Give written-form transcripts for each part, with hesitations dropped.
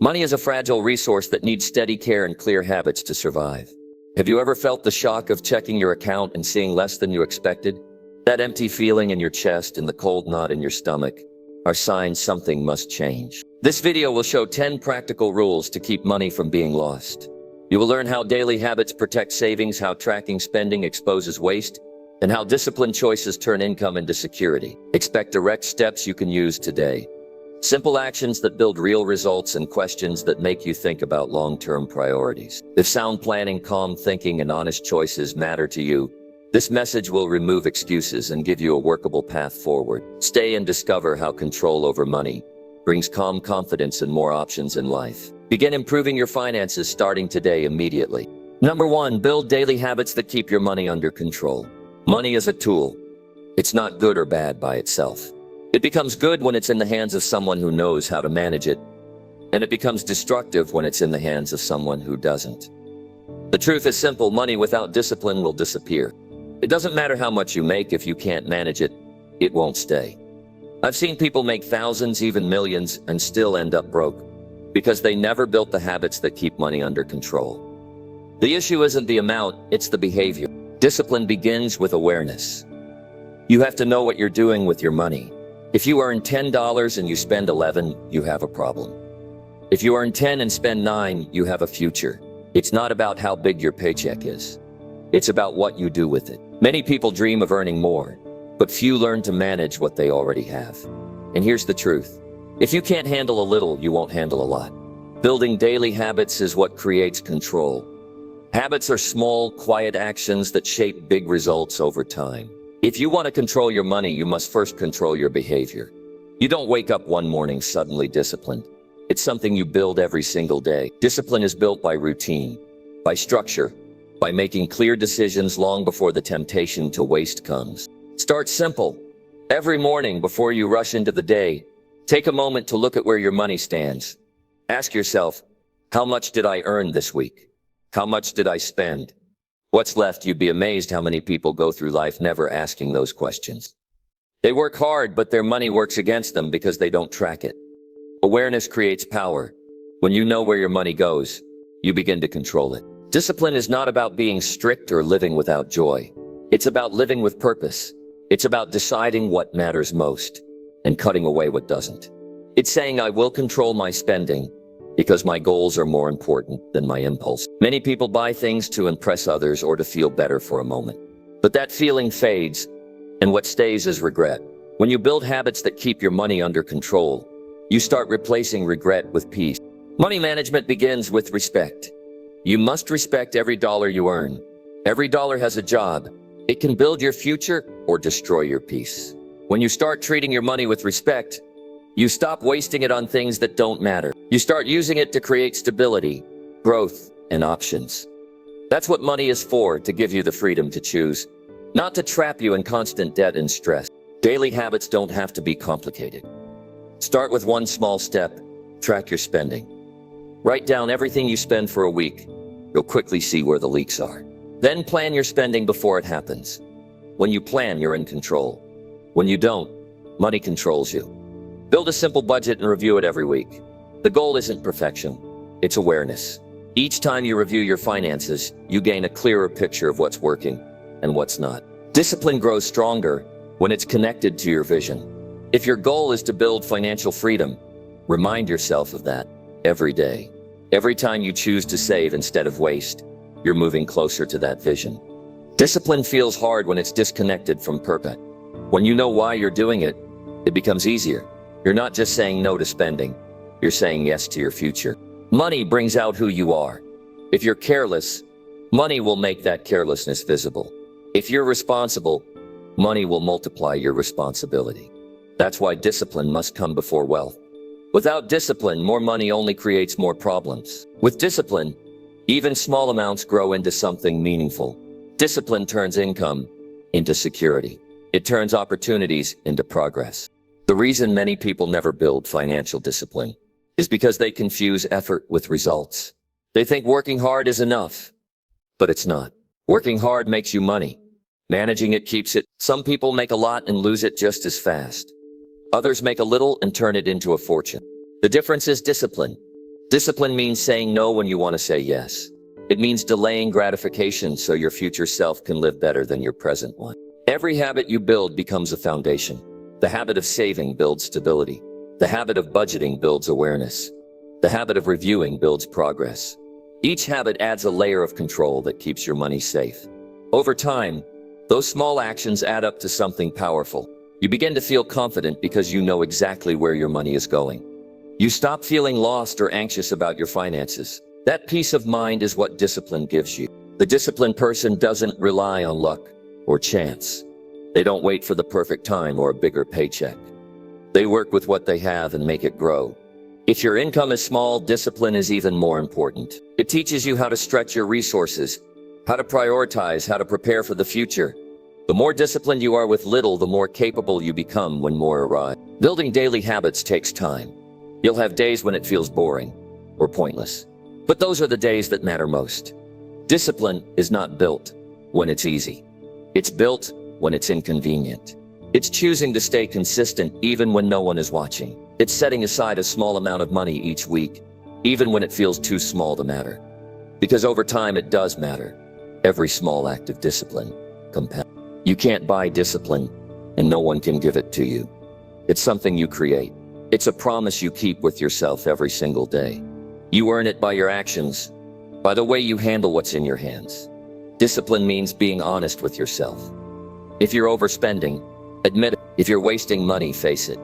Money is a fragile resource that needs steady care and clear habits to survive. Have you ever felt the shock of checking your account and seeing less than you expected? That empty feeling in your chest and the cold knot in your stomach are signs something must change. This video will show 10 practical rules to keep money from being lost. You will learn how daily habits protect savings, how tracking spending exposes waste, and how disciplined choices turn income into security. Expect direct steps you can use today. Simple actions that build real results and questions that make you think about long-term priorities. If sound planning, calm thinking, and honest choices matter to you, this message will remove excuses and give you a workable path forward. Stay and discover how control over money brings calm confidence and more options in life. Begin improving your finances starting today immediately. Number 1, build daily habits that keep your money under control. Money is a tool. It's not good or bad by itself. It becomes good when it's in the hands of someone who knows how to manage it, and it becomes destructive when it's in the hands of someone who doesn't. The truth is simple: money without discipline will disappear. It doesn't matter how much you make, if you can't manage it, it won't stay. I've seen people make thousands, even millions, and still end up broke because they never built the habits that keep money under control. The issue isn't the amount, it's the behavior. Discipline begins with awareness. You have to know what you're doing with your money. If you earn $10 and you spend $11, you have a problem. If you earn 10 and spend 9, you have a future. It's not about how big your paycheck is. It's about what you do with it. Many people dream of earning more, but few learn to manage what they already have. And here's the truth: if you can't handle a little, you won't handle a lot. Building daily habits is what creates control. Habits are small, quiet actions that shape big results over time. If you want to control your money, you must first control your behavior. You don't wake up one morning suddenly disciplined. It's something you build every single day. Discipline is built by routine, by structure, by making clear decisions long before the temptation to waste comes. Start simple. Every morning before you rush into the day, take a moment to look at where your money stands. Ask yourself, how much did I earn this week? How much did I spend? What's left? You'd be amazed how many people go through life never asking those questions. They work hard, but their money works against them because they don't track it. Awareness creates power. When you know where your money goes, you begin to control it. Discipline is not about being strict or living without joy. It's about living with purpose. It's about deciding what matters most and cutting away what doesn't. It's saying, I will control my spending because my goals are more important than my impulse. Many people buy things to impress others or to feel better for a moment. But that feeling fades, and what stays is regret. When you build habits that keep your money under control, you start replacing regret with peace. Money management begins with respect. You must respect every dollar you earn. Every dollar has a job. It can build your future or destroy your peace. When you start treating your money with respect, you stop wasting it on things that don't matter. You start using it to create stability, growth, and options. That's what money is for, to give you the freedom to choose, not to trap you in constant debt and stress. Daily habits don't have to be complicated. Start with one small step: track your spending. Write down everything you spend for a week. You'll quickly see where the leaks are. Then plan your spending before it happens. When you plan, you're in control. When you don't, money controls you. Build a simple budget and review it every week. The goal isn't perfection, it's awareness. Each time you review your finances, you gain a clearer picture of what's working and what's not. Discipline grows stronger when it's connected to your vision. If your goal is to build financial freedom, remind yourself of that every day. Every time you choose to save instead of waste, you're moving closer to that vision. Discipline feels hard when it's disconnected from purpose. When you know why you're doing it, it becomes easier. You're not just saying no to spending, you're saying yes to your future. Money brings out who you are. If you're careless, money will make that carelessness visible. If you're responsible, money will multiply your responsibility. That's why discipline must come before wealth. Without discipline, more money only creates more problems. With discipline, even small amounts grow into something meaningful. Discipline turns income into security. It turns opportunities into progress. The reason many people never build financial discipline is because they confuse effort with results. They think working hard is enough, but it's not. Working hard makes you money. Managing it keeps it. Some people make a lot and lose it just as fast. Others make a little and turn it into a fortune. The difference is discipline. Discipline means saying no when you want to say yes. It means delaying gratification so your future self can live better than your present one. Every habit you build becomes a foundation. The habit of saving builds stability. The habit of budgeting builds awareness. The habit of reviewing builds progress. Each habit adds a layer of control that keeps your money safe. Over time, those small actions add up to something powerful. You begin to feel confident because you know exactly where your money is going. You stop feeling lost or anxious about your finances. That peace of mind is what discipline gives you. The disciplined person doesn't rely on luck or chance. They don't wait for the perfect time or a bigger paycheck. They work with what they have and make it grow. If your income is small, discipline is even more important. It teaches you how to stretch your resources, how to prioritize, how to prepare for the future. The more disciplined you are with little, the more capable you become when more arrive. Building daily habits takes time. You'll have days when it feels boring or pointless. But those are the days that matter most. Discipline is not built when it's easy. It's built when it's inconvenient. It's choosing to stay consistent even when no one is watching. It's setting aside a small amount of money each week, even when it feels too small to matter. Because over time it does matter. Every small act of discipline compounds. You can't buy discipline, and no one can give it to you. It's something you create. It's a promise you keep with yourself every single day. You earn it by your actions, by the way you handle what's in your hands. Discipline means being honest with yourself. If you're overspending, admit it. If you're wasting money, face it.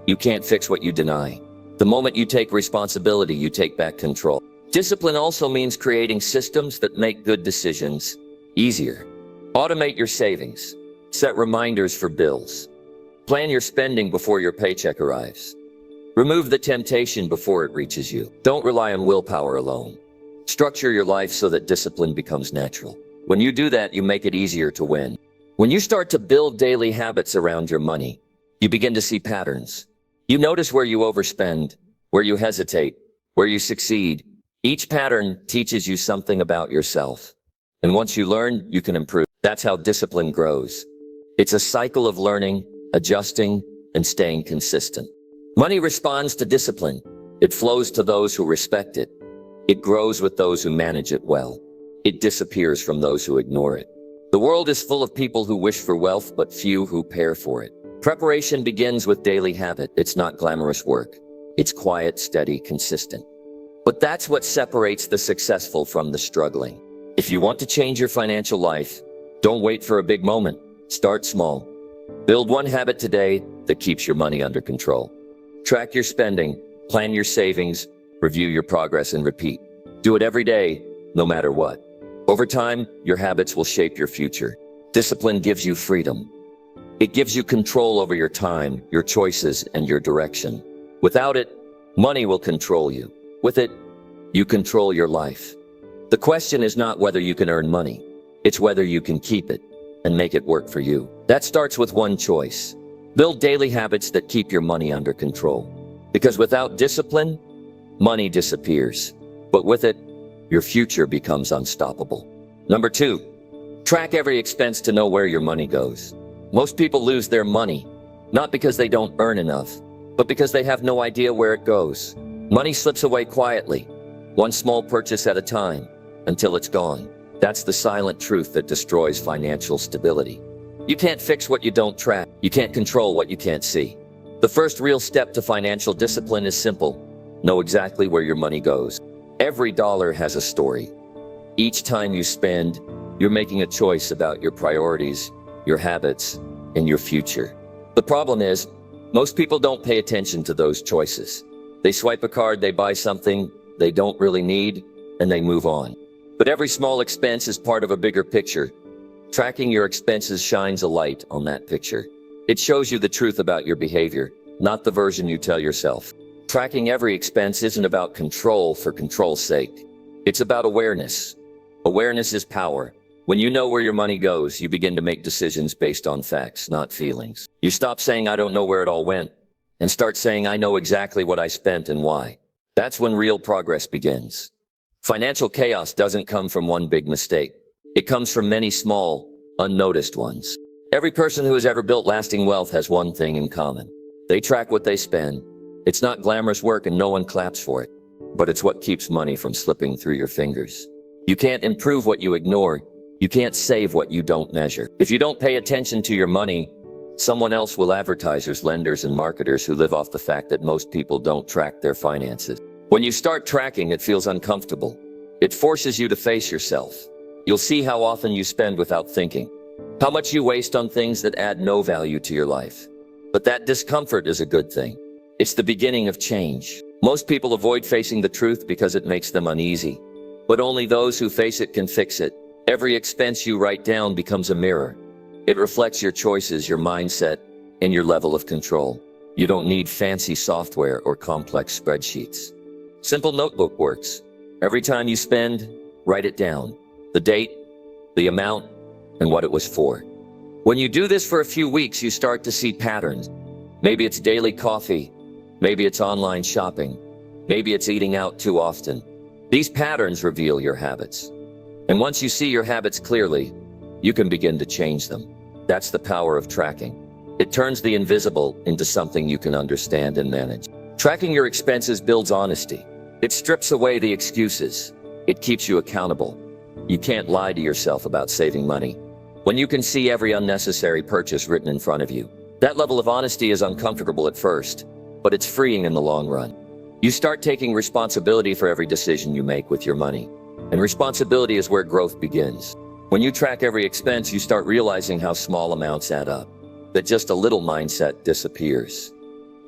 You can't fix what you deny. The moment you take responsibility, you take back control. Discipline also means creating systems that make good decisions easier. Automate your savings. Set reminders for bills. Plan your spending before your paycheck arrives. Remove the temptation before it reaches you. Don't rely on willpower alone. Structure your life so that discipline becomes natural. When you do that, you make it easier to win. When you start to build daily habits around your money, you begin to see patterns. You notice where you overspend, where you hesitate, where you succeed. Each pattern teaches you something about yourself. And once you learn, you can improve. That's how discipline grows. It's a cycle of learning, adjusting, and staying consistent. Money responds to discipline. It flows to those who respect it. It grows with those who manage it well. It disappears from those who ignore it. The world is full of people who wish for wealth, but few who care for it. Preparation begins with daily habit. It's not glamorous work. It's quiet, steady, consistent. But that's what separates the successful from the struggling. If you want to change your financial life, don't wait for a big moment. Start small. Build one habit today that keeps your money under control. Track your spending, plan your savings, review your progress, and repeat. Do it every day, no matter what. Over time, your habits will shape your future. Discipline gives you freedom. It gives you control over your time, your choices, and your direction. Without it, money will control you. With it, you control your life. The question is not whether you can earn money. It's whether you can keep it and make it work for you. That starts with one choice. Build daily habits that keep your money under control. Because without discipline, money disappears. But with it, your future becomes unstoppable. Number 2, track every expense to know where your money goes. Most people lose their money, not because they don't earn enough, but because they have no idea where it goes. Money slips away quietly, one small purchase at a time, until it's gone. That's the silent truth that destroys financial stability. You can't fix what you don't track. You can't control what you can't see. The first real step to financial discipline is simple. Know exactly where your money goes. Every dollar has a story. Each time you spend, you're making a choice about your priorities, your habits, and your future. The problem is, most people don't pay attention to those choices. They swipe a card, they buy something they don't really need, and they move on. But every small expense is part of a bigger picture. Tracking your expenses shines a light on that picture. It shows you the truth about your behavior, not the version you tell yourself. Tracking every expense isn't about control for control's sake. It's about awareness. Awareness is power. When you know where your money goes, you begin to make decisions based on facts, not feelings. You stop saying, "I don't know where it all went," and start saying, "I know exactly what I spent and why." That's when real progress begins. Financial chaos doesn't come from one big mistake. It comes from many small, unnoticed ones. Every person who has ever built lasting wealth has one thing in common. They track what they spend. It's not glamorous work and no one claps for it. but it's what keeps money from slipping through your fingers. You can't improve what you ignore. You can't save what you don't measure. If you don't pay attention to your money, someone else will. Advertisers, lenders, and marketers who live off the fact that most people don't track their finances. When you start tracking, it feels uncomfortable. It forces you to face yourself. You'll see how often you spend without thinking, how much you waste on things that add no value to your life. But that discomfort is a good thing. It's the beginning of change. Most people avoid facing the truth because it makes them uneasy. But only those who face it can fix it. Every expense you write down becomes a mirror. It reflects your choices, your mindset, and your level of control. You don't need fancy software or complex spreadsheets. Simple notebook works. Every time you spend, write it down. The date, the amount, and what it was for. When you do this for a few weeks, you start to see patterns. Maybe it's daily coffee. Maybe it's online shopping. Maybe it's eating out too often. These patterns reveal your habits. And once you see your habits clearly, you can begin to change them. That's the power of tracking. It turns the invisible into something you can understand and manage. Tracking your expenses builds honesty. It strips away the excuses. It keeps you accountable. You can't lie to yourself about saving money. When you can see every unnecessary purchase written in front of you, that level of honesty is uncomfortable at first, but it's freeing in the long run. You start taking responsibility for every decision you make with your money. And responsibility is where growth begins. When you track every expense, you start realizing how small amounts add up, that just a little mindset disappears.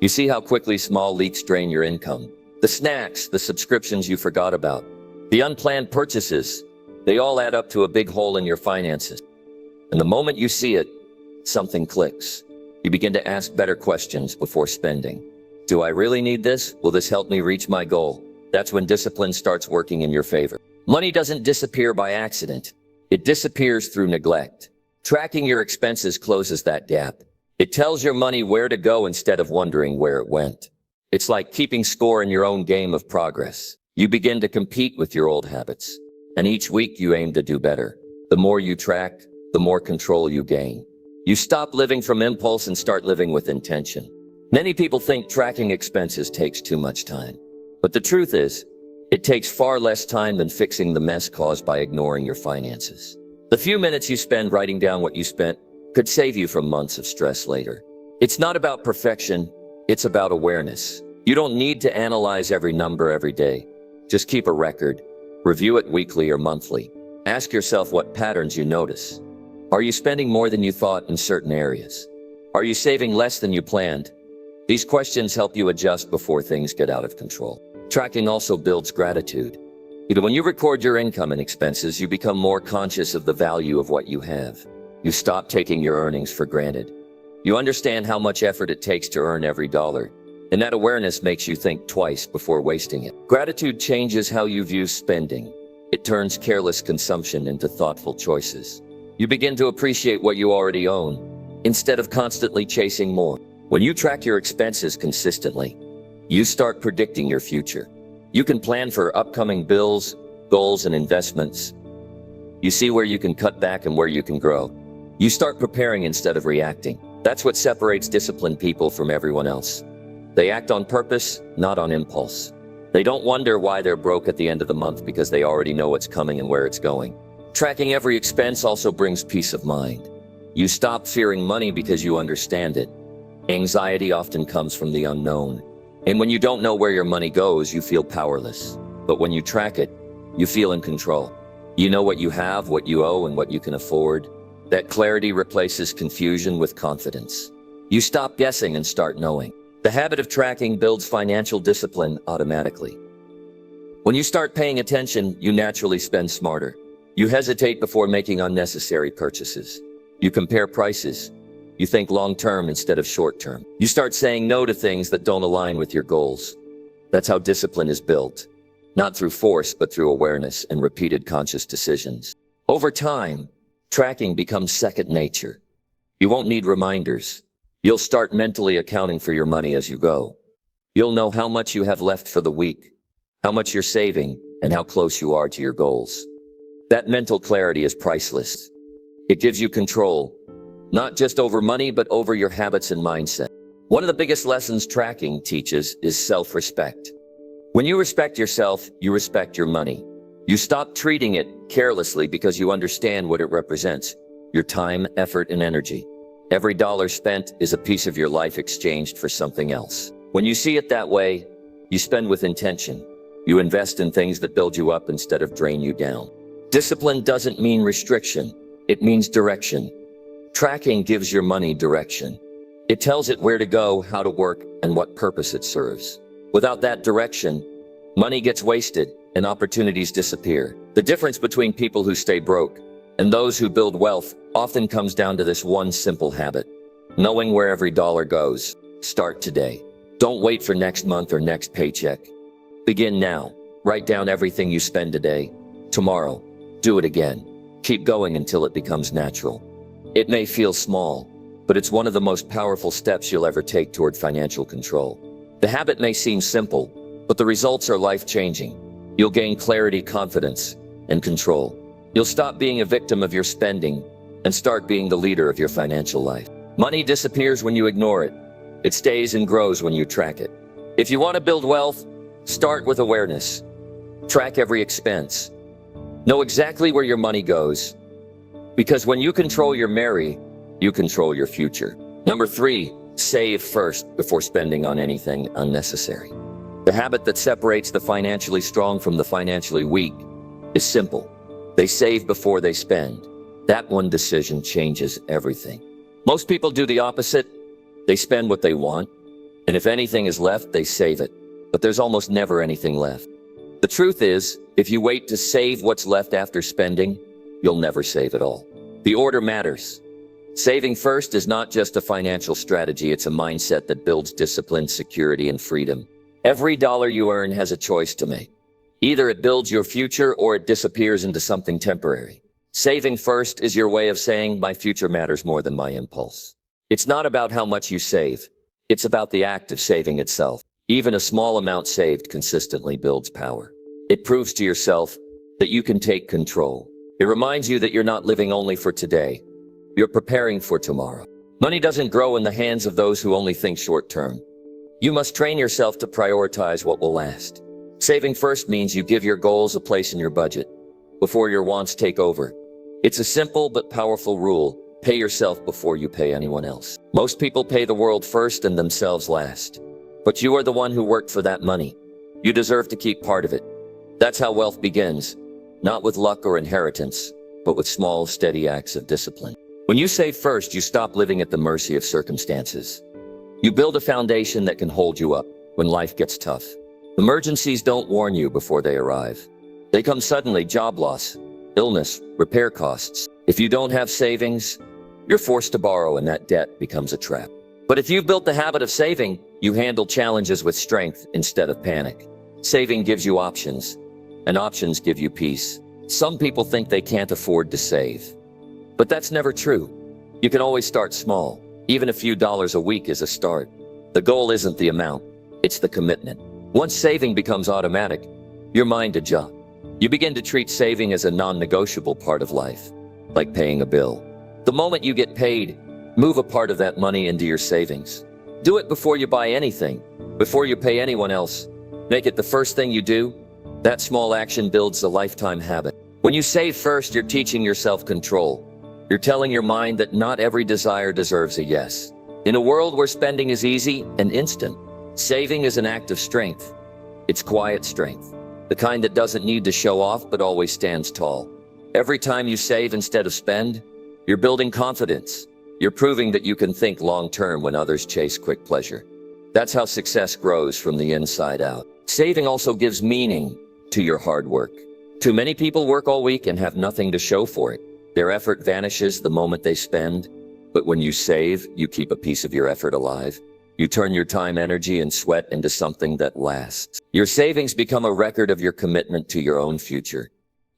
You see how quickly small leaks drain your income. The snacks, the subscriptions you forgot about, the unplanned purchases, they all add up to a big hole in your finances. And the moment you see it, something clicks. You begin to ask better questions before spending. Do I really need this? Will this help me reach my goal? That's when discipline starts working in your favor. Money doesn't disappear by accident. It disappears through neglect. Tracking your expenses closes that gap. It tells your money where to go instead of wondering where it went. It's like keeping score in your own game of progress. You begin to compete with your old habits. And each week you aim to do better. The more you track, the more control you gain. You stop living from impulse and start living with intention. Many people think tracking expenses takes too much time. But the truth is, it takes far less time than fixing the mess caused by ignoring your finances. The few minutes you spend writing down what you spent could save you from months of stress later. It's not about perfection, it's about awareness. You don't need to analyze every number every day. Just keep a record. Review it weekly or monthly. Ask yourself what patterns you notice. Are you spending more than you thought in certain areas? Are you saving less than you planned? These questions help you adjust before things get out of control. Tracking also builds gratitude. When you record your income and expenses, you become more conscious of the value of what you have. You stop taking your earnings for granted. You understand how much effort it takes to earn every dollar, and that awareness makes you think twice before wasting it. Gratitude changes how you view spending. It turns careless consumption into thoughtful choices. You begin to appreciate what you already own, instead of constantly chasing more. When you track your expenses consistently, you start predicting your future. You can plan for upcoming bills, goals, and investments. You see where you can cut back and where you can grow. You start preparing instead of reacting. That's what separates disciplined people from everyone else. They act on purpose, not on impulse. They don't wonder why they're broke at the end of the month because they already know what's coming and where it's going. Tracking every expense also brings peace of mind. You stop fearing money because you understand it. Anxiety often comes from the unknown. And when you don't know where your money goes, you feel powerless. But when you track it, you feel in control. You know what you have, what you owe, and what you can afford. That clarity replaces confusion with confidence. You stop guessing and start knowing. The habit of tracking builds financial discipline automatically. When you start paying attention, you naturally spend smarter. You hesitate before making unnecessary purchases. You compare prices. You think long-term instead of short-term. You start saying no to things that don't align with your goals. That's how discipline is built. Not through force, but through awareness and repeated conscious decisions. Over time, tracking becomes second nature. You won't need reminders. You'll start mentally accounting for your money as you go. You'll know how much you have left for the week, how much you're saving, and how close you are to your goals. That mental clarity is priceless. It gives you control, not just over money, but over your habits and mindset. One of the biggest lessons tracking teaches is self-respect. When you respect yourself, you respect your money. You stop treating it carelessly because you understand what it represents: your time, effort, and energy. Every dollar spent is a piece of your life exchanged for something else. When you see it that way, you spend with intention. You invest in things that build you up instead of drain you down. Discipline doesn't mean restriction. It means direction. Tracking gives your money direction. It tells it where to go, how to work, and what purpose it serves. Without that direction, money gets wasted and opportunities disappear. The difference between people who stay broke and those who build wealth often comes down to this one simple habit: knowing where every dollar goes. Start today. Don't wait for next month or next paycheck. Begin now. Write down everything you spend today. Tomorrow, do it again. Keep going until it becomes natural. It may feel small, but it's one of the most powerful steps you'll ever take toward financial control. The habit may seem simple, but the results are life-changing. You'll gain clarity, confidence, and control. You'll stop being a victim of your spending and start being the leader of your financial life. Money disappears when you ignore it. It stays and grows when you track it. If you want to build wealth, start with awareness. Track every expense. Know exactly where your money goes. Because when you control your money, you control your future. Number 3, save first before spending on anything unnecessary. The habit that separates the financially strong from the financially weak is simple. They save before they spend. That one decision changes everything. Most people do the opposite. They spend what they want, and if anything is left, they save it. But there's almost never anything left. The truth is, if you wait to save what's left after spending, you'll never save at all. The order matters. Saving first is not just a financial strategy, it's a mindset that builds discipline, security, and freedom. Every dollar you earn has a choice to make. Either it builds your future or it disappears into something temporary. Saving first is your way of saying, my future matters more than my impulse. It's not about how much you save. It's about the act of saving itself. Even a small amount saved consistently builds power. It proves to yourself that you can take control. It reminds you that you're not living only for today. You're preparing for tomorrow. Money doesn't grow in the hands of those who only think short term. You must train yourself to prioritize what will last. Saving first means you give your goals a place in your budget before your wants take over. It's a simple but powerful rule. Pay yourself before you pay anyone else. Most people pay the world first and themselves last. But you are the one who worked for that money. You deserve to keep part of it. That's how wealth begins, not with luck or inheritance, but with small, steady acts of discipline. When you save first, you stop living at the mercy of circumstances. You build a foundation that can hold you up when life gets tough. Emergencies don't warn you before they arrive. They come suddenly: job loss, illness, repair costs. If you don't have savings, you're forced to borrow and that debt becomes a trap. But if you've built the habit of saving, you handle challenges with strength instead of panic. Saving gives you options, and options give you peace. Some people think they can't afford to save, but that's never true. You can always start small. Even a few dollars a week is a start. The goal isn't the amount, it's the commitment. Once saving becomes automatic, your mind adjusts. You begin to treat saving as a non-negotiable part of life, like paying a bill. The moment you get paid, move a part of that money into your savings. Do it before you buy anything, before you pay anyone else. Make it the first thing you do. That small action builds a lifetime habit. When you save first, you're teaching yourself control. You're telling your mind that not every desire deserves a yes. In a world where spending is easy and instant, saving is an act of strength. It's quiet strength, the kind that doesn't need to show off but always stands tall. Every time you save instead of spend, you're building confidence. You're proving that you can think long-term when others chase quick pleasure. That's how success grows from the inside out. Saving also gives meaning to your hard work. Too many people work all week and have nothing to show for it. Their effort vanishes the moment they spend. But when you save, you keep a piece of your effort alive. You turn your time, energy, and sweat into something that lasts. Your savings become a record of your commitment to your own future.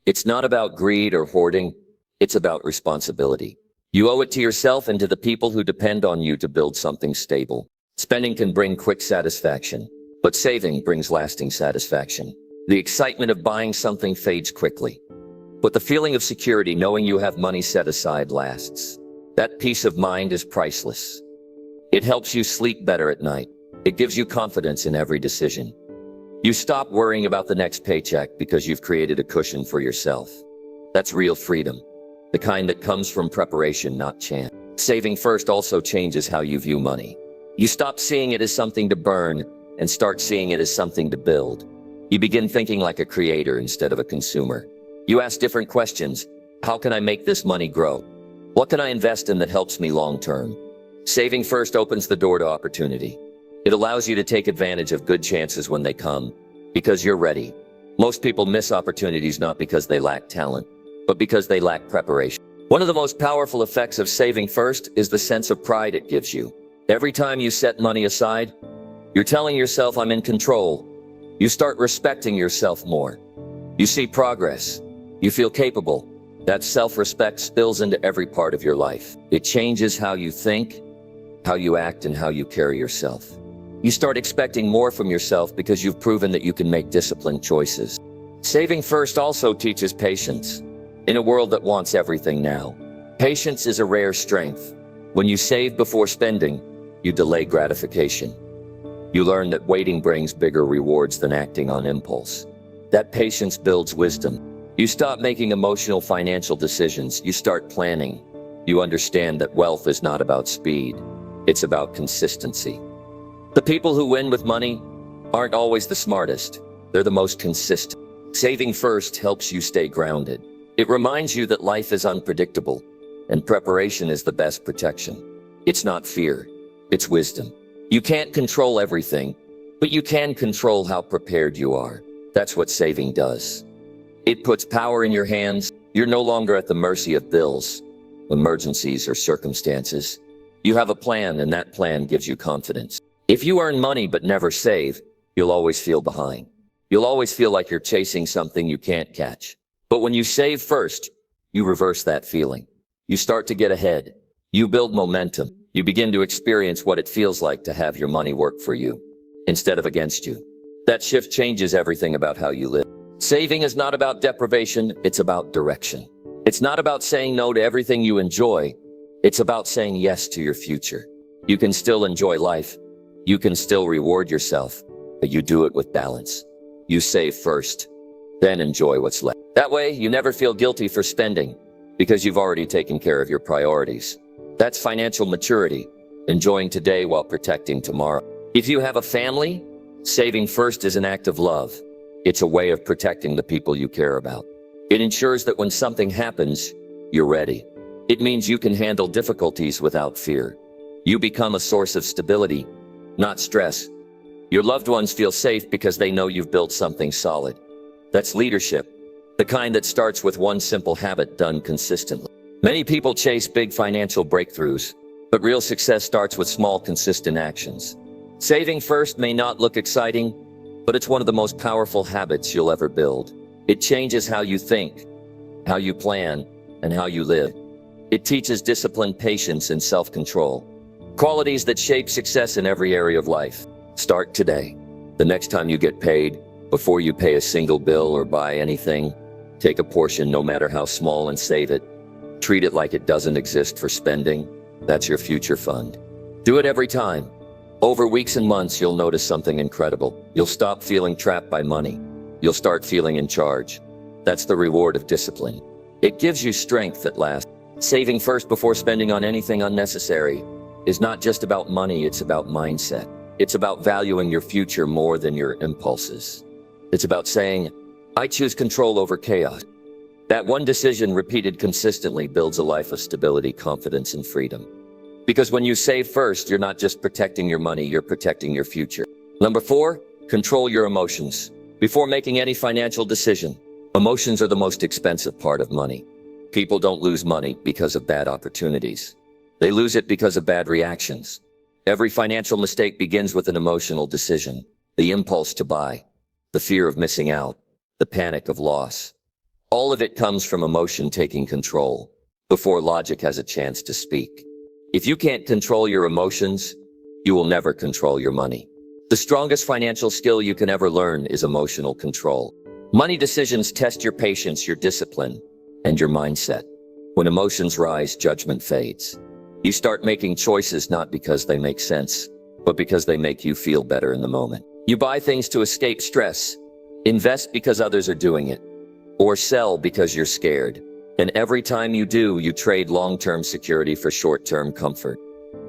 It's not about greed or hoarding. It's about responsibility. You owe it to yourself and to the people who depend on you to build something stable. Spending can bring quick satisfaction, but saving brings lasting satisfaction. The excitement of buying something fades quickly, but the feeling of security knowing you have money set aside lasts. That peace of mind is priceless. It helps you sleep better at night. It gives you confidence in every decision. You stop worrying about the next paycheck because you've created a cushion for yourself. That's real freedom, the kind that comes from preparation, not chance. Saving first also changes how you view money. You stop seeing it as something to burn and start seeing it as something to build. You begin thinking like a creator instead of a consumer. You ask different questions. How can I make this money grow? What can I invest in that helps me long term? Saving first opens the door to opportunity. It allows you to take advantage of good chances when they come, because you're ready. Most people miss opportunities not because they lack talent, but because they lack preparation. One of the most powerful effects of saving first is the sense of pride it gives you. Every time you set money aside, you're telling yourself, I'm in control. You start respecting yourself more. You see progress. You feel capable. That self-respect spills into every part of your life. It changes how you think, how you act, and how you carry yourself. You start expecting more from yourself because you've proven that you can make disciplined choices. Saving first also teaches patience. In a world that wants everything now, patience is a rare strength. When you save before spending, you delay gratification. You learn that waiting brings bigger rewards than acting on impulse. That patience builds wisdom. You stop making emotional financial decisions. You start planning. You understand that wealth is not about speed. It's about consistency. The people who win with money aren't always the smartest. They're the most consistent. Saving first helps you stay grounded. It reminds you that life is unpredictable, and preparation is the best protection. It's not fear, it's wisdom. You can't control everything, but you can control how prepared you are. That's what saving does. It puts power in your hands. You're no longer at the mercy of bills, emergencies, or circumstances. You have a plan, and that plan gives you confidence. If you earn money but never save, you'll always feel behind. You'll always feel like you're chasing something you can't catch. But when you save first, you reverse that feeling. You start to get ahead. You build momentum. You begin to experience what it feels like to have your money work for you, instead of against you. That shift changes everything about how you live. Saving is not about deprivation, it's about direction. It's not about saying no to everything you enjoy. It's about saying yes to your future. You can still enjoy life. You can still reward yourself, but you do it with balance. You save first, then enjoy what's left. That way, you never feel guilty for spending, because you've already taken care of your priorities. That's financial maturity, enjoying today while protecting tomorrow. If you have a family, saving first is an act of love. It's a way of protecting the people you care about. It ensures that when something happens, you're ready. It means you can handle difficulties without fear. You become a source of stability, not stress. Your loved ones feel safe because they know you've built something solid. That's leadership, the kind that starts with one simple habit done consistently. Many people chase big financial breakthroughs, but real success starts with small, consistent actions. Saving first may not look exciting, but it's one of the most powerful habits you'll ever build. It changes how you think, how you plan, and how you live. It teaches discipline, patience, and self-control, qualities that shape success in every area of life. Start today. The next time you get paid, before you pay a single bill or buy anything, take a portion, no matter how small, and save it. Treat it like it doesn't exist for spending. That's your future fund. Do it every time. Over weeks and months, you'll notice something incredible. You'll stop feeling trapped by money. You'll start feeling in charge. That's the reward of discipline. It gives you strength that lasts. Saving first before spending on anything unnecessary is not just about money, it's about mindset. It's about valuing your future more than your impulses. It's about saying, I choose control over chaos. That one decision repeated consistently builds a life of stability, confidence, and freedom. Because when you save first, you're not just protecting your money, you're protecting your future. Number 4, control your emotions. Before making any financial decision, emotions are the most expensive part of money. People don't lose money because of bad opportunities. They lose it because of bad reactions. Every financial mistake begins with an emotional decision. The impulse to buy, the fear of missing out, the panic of loss. All of it comes from emotion taking control, before logic has a chance to speak. If you can't control your emotions, you will never control your money. The strongest financial skill you can ever learn is emotional control. Money decisions test your patience, your discipline, and your mindset. When emotions rise, judgment fades. You start making choices not because they make sense, but because they make you feel better in the moment. You buy things to escape stress, invest because others are doing it, or sell because you're scared. And every time you do, you trade long-term security for short-term comfort.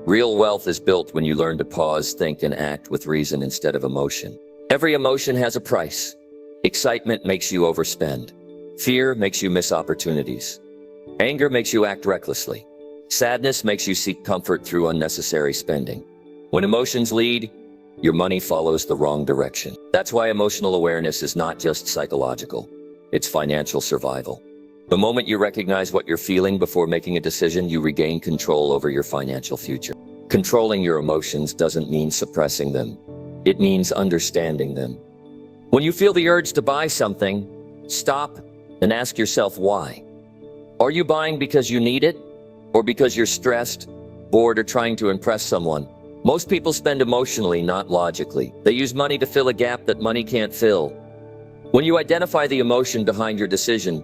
Real wealth is built when you learn to pause, think, and act with reason instead of emotion. Every emotion has a price. Excitement makes you overspend. Fear makes you miss opportunities. Anger makes you act recklessly. Sadness makes you seek comfort through unnecessary spending. When emotions lead, your money follows the wrong direction. That's why emotional awareness is not just psychological. It's financial survival. The moment you recognize what you're feeling before making a decision, you regain control over your financial future. Controlling your emotions doesn't mean suppressing them. It means understanding them. When you feel the urge to buy something, stop and ask yourself why. Are you buying because you need it? Or because you're stressed, bored, or trying to impress someone? Most people spend emotionally, not logically. They use money to fill a gap that money can't fill. When you identify the emotion behind your decision,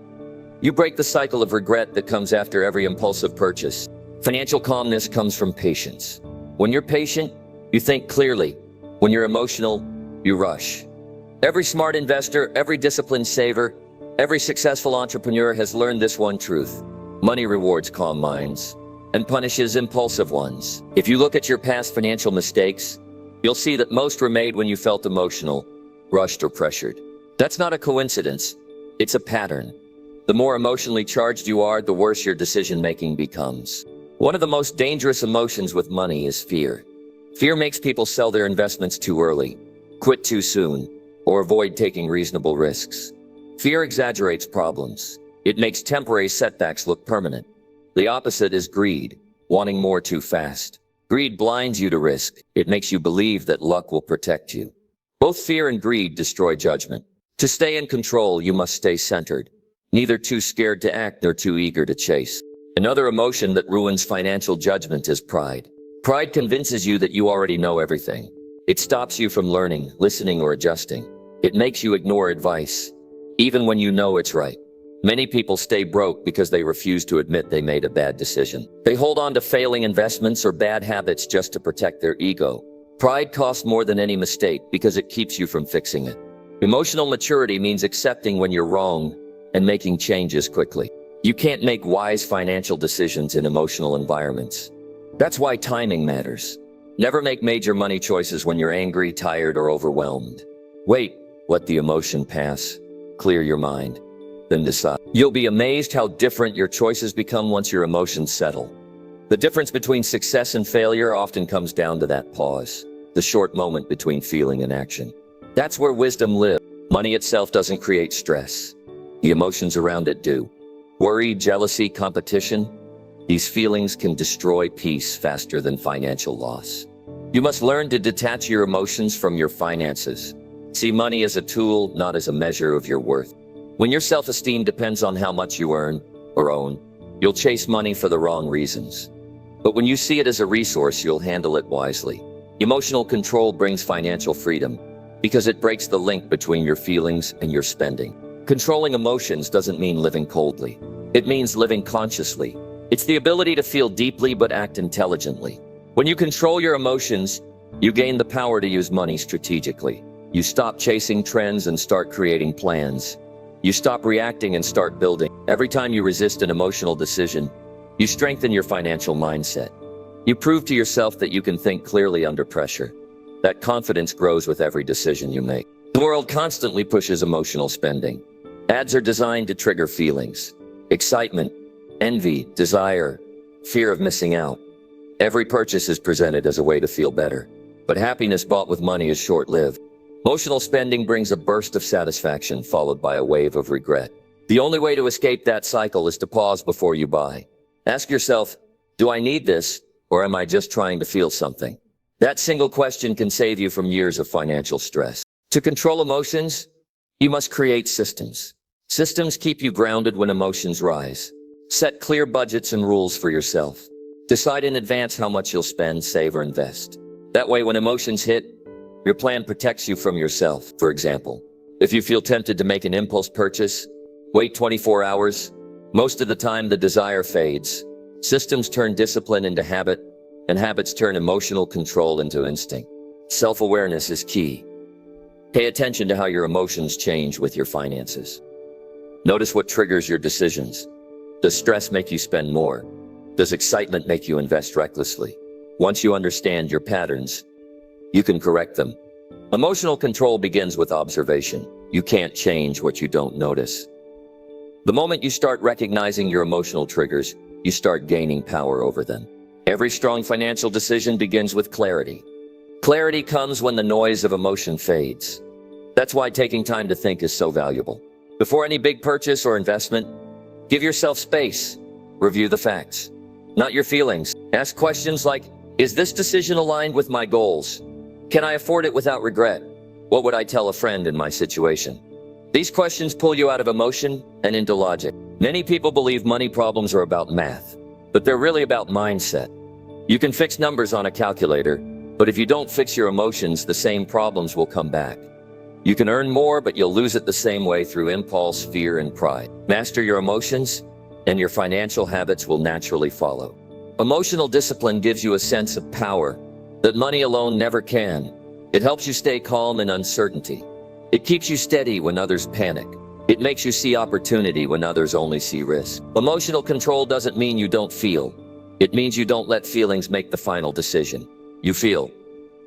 you break the cycle of regret that comes after every impulsive purchase. Financial calmness comes from patience. When you're patient, you think clearly. When you're emotional, you rush. Every smart investor, every disciplined saver, every successful entrepreneur has learned this one truth. Money rewards calm minds and punishes impulsive ones. If you look at your past financial mistakes, you'll see that most were made when you felt emotional, rushed, or pressured. That's not a coincidence. It's a pattern. The more emotionally charged you are, the worse your decision-making becomes. One of the most dangerous emotions with money is fear. Fear makes people sell their investments too early, quit too soon, or avoid taking reasonable risks. Fear exaggerates problems. It makes temporary setbacks look permanent. The opposite is greed, wanting more too fast. Greed blinds you to risk. It makes you believe that luck will protect you. Both fear and greed destroy judgment. To stay in control, you must stay centered, neither too scared to act nor too eager to chase. Another emotion that ruins financial judgment is pride. Pride convinces you that you already know everything. It stops you from learning, listening, or adjusting. It makes you ignore advice, even when you know it's right. Many people stay broke because they refuse to admit they made a bad decision. They hold on to failing investments or bad habits just to protect their ego. Pride costs more than any mistake because it keeps you from fixing it. Emotional maturity means accepting when you're wrong and making changes quickly. You can't make wise financial decisions in emotional environments. That's why timing matters. Never make major money choices when you're angry, tired, or overwhelmed. Wait, let the emotion pass. Clear your mind. Then decide. You'll be amazed how different your choices become once your emotions settle. The difference between success and failure often comes down to that pause, the short moment between feeling and action. That's where wisdom lives. Money itself doesn't create stress. The emotions around it do. Worry, jealousy, competition. These feelings can destroy peace faster than financial loss. You must learn to detach your emotions from your finances. See money as a tool, not as a measure of your worth. When your self-esteem depends on how much you earn or own, you'll chase money for the wrong reasons. But when you see it as a resource, you'll handle it wisely. Emotional control brings financial freedom because it breaks the link between your feelings and your spending. Controlling emotions doesn't mean living coldly. It means living consciously. It's the ability to feel deeply but act intelligently. When you control your emotions, you gain the power to use money strategically. You stop chasing trends and start creating plans. You stop reacting and start building. Every time you resist an emotional decision, you strengthen your financial mindset. You prove to yourself that you can think clearly under pressure. That confidence grows with every decision you make. The world constantly pushes emotional spending. Ads are designed to trigger feelings: excitement, envy, desire, fear of missing out. Every purchase is presented as a way to feel better. But happiness bought with money is short-lived. Emotional spending brings a burst of satisfaction followed by a wave of regret. The only way to escape that cycle is to pause before you buy. Ask yourself, do I need this, or am I just trying to feel something? That single question can save you from years of financial stress. To control emotions, you must create systems. Systems keep you grounded when emotions rise. Set clear budgets and rules for yourself. Decide in advance how much you'll spend, save, or invest. That way, when emotions hit, your plan protects you from yourself. For example, if you feel tempted to make an impulse purchase, wait 24 hours. Most of the time, the desire fades. Systems turn discipline into habit, and habits turn emotional control into instinct. Self-awareness is key. Pay attention to how your emotions change with your finances. Notice what triggers your decisions. Does stress make you spend more? Does excitement make you invest recklessly? Once you understand your patterns, you can correct them. Emotional control begins with observation. You can't change what you don't notice. The moment you start recognizing your emotional triggers, you start gaining power over them. Every strong financial decision begins with clarity. Clarity comes when the noise of emotion fades. That's why taking time to think is so valuable. Before any big purchase or investment, give yourself space. Review the facts, not your feelings. Ask questions like, is this decision aligned with my goals? Can I afford it without regret? What would I tell a friend in my situation? These questions pull you out of emotion and into logic. Many people believe money problems are about math, but they're really about mindset. You can fix numbers on a calculator, but if you don't fix your emotions, the same problems will come back. You can earn more, but you'll lose it the same way through impulse, fear, and pride. Master your emotions, and your financial habits will naturally follow. Emotional discipline gives you a sense of power that money alone never can. It helps you stay calm in uncertainty. It keeps you steady when others panic. It makes you see opportunity when others only see risk. Emotional control doesn't mean you don't feel. It means you don't let feelings make the final decision. You feel,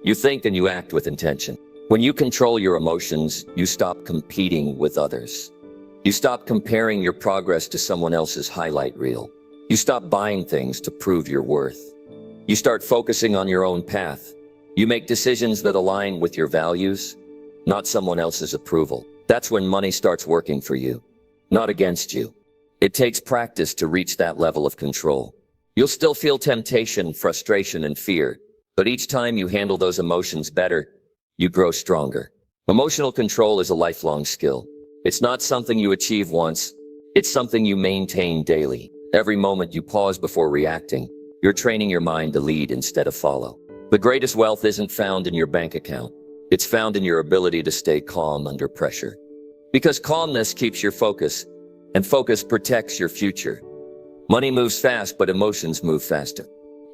you think, and you act with intention. When you control your emotions, you stop competing with others. You stop comparing your progress to someone else's highlight reel. You stop buying things to prove your worth. You start focusing on your own path. You make decisions that align with your values, not someone else's approval. That's when money starts working for you, not against you. It takes practice to reach that level of control. You'll still feel temptation, frustration, and fear, but each time you handle those emotions better, you grow stronger. Emotional control is a lifelong skill. It's not something you achieve once. It's something you maintain daily. Every moment you pause before reacting, you're training your mind to lead instead of follow. The greatest wealth isn't found in your bank account. It's found in your ability to stay calm under pressure. Because calmness keeps your focus, and focus protects your future. Money moves fast, but emotions move faster.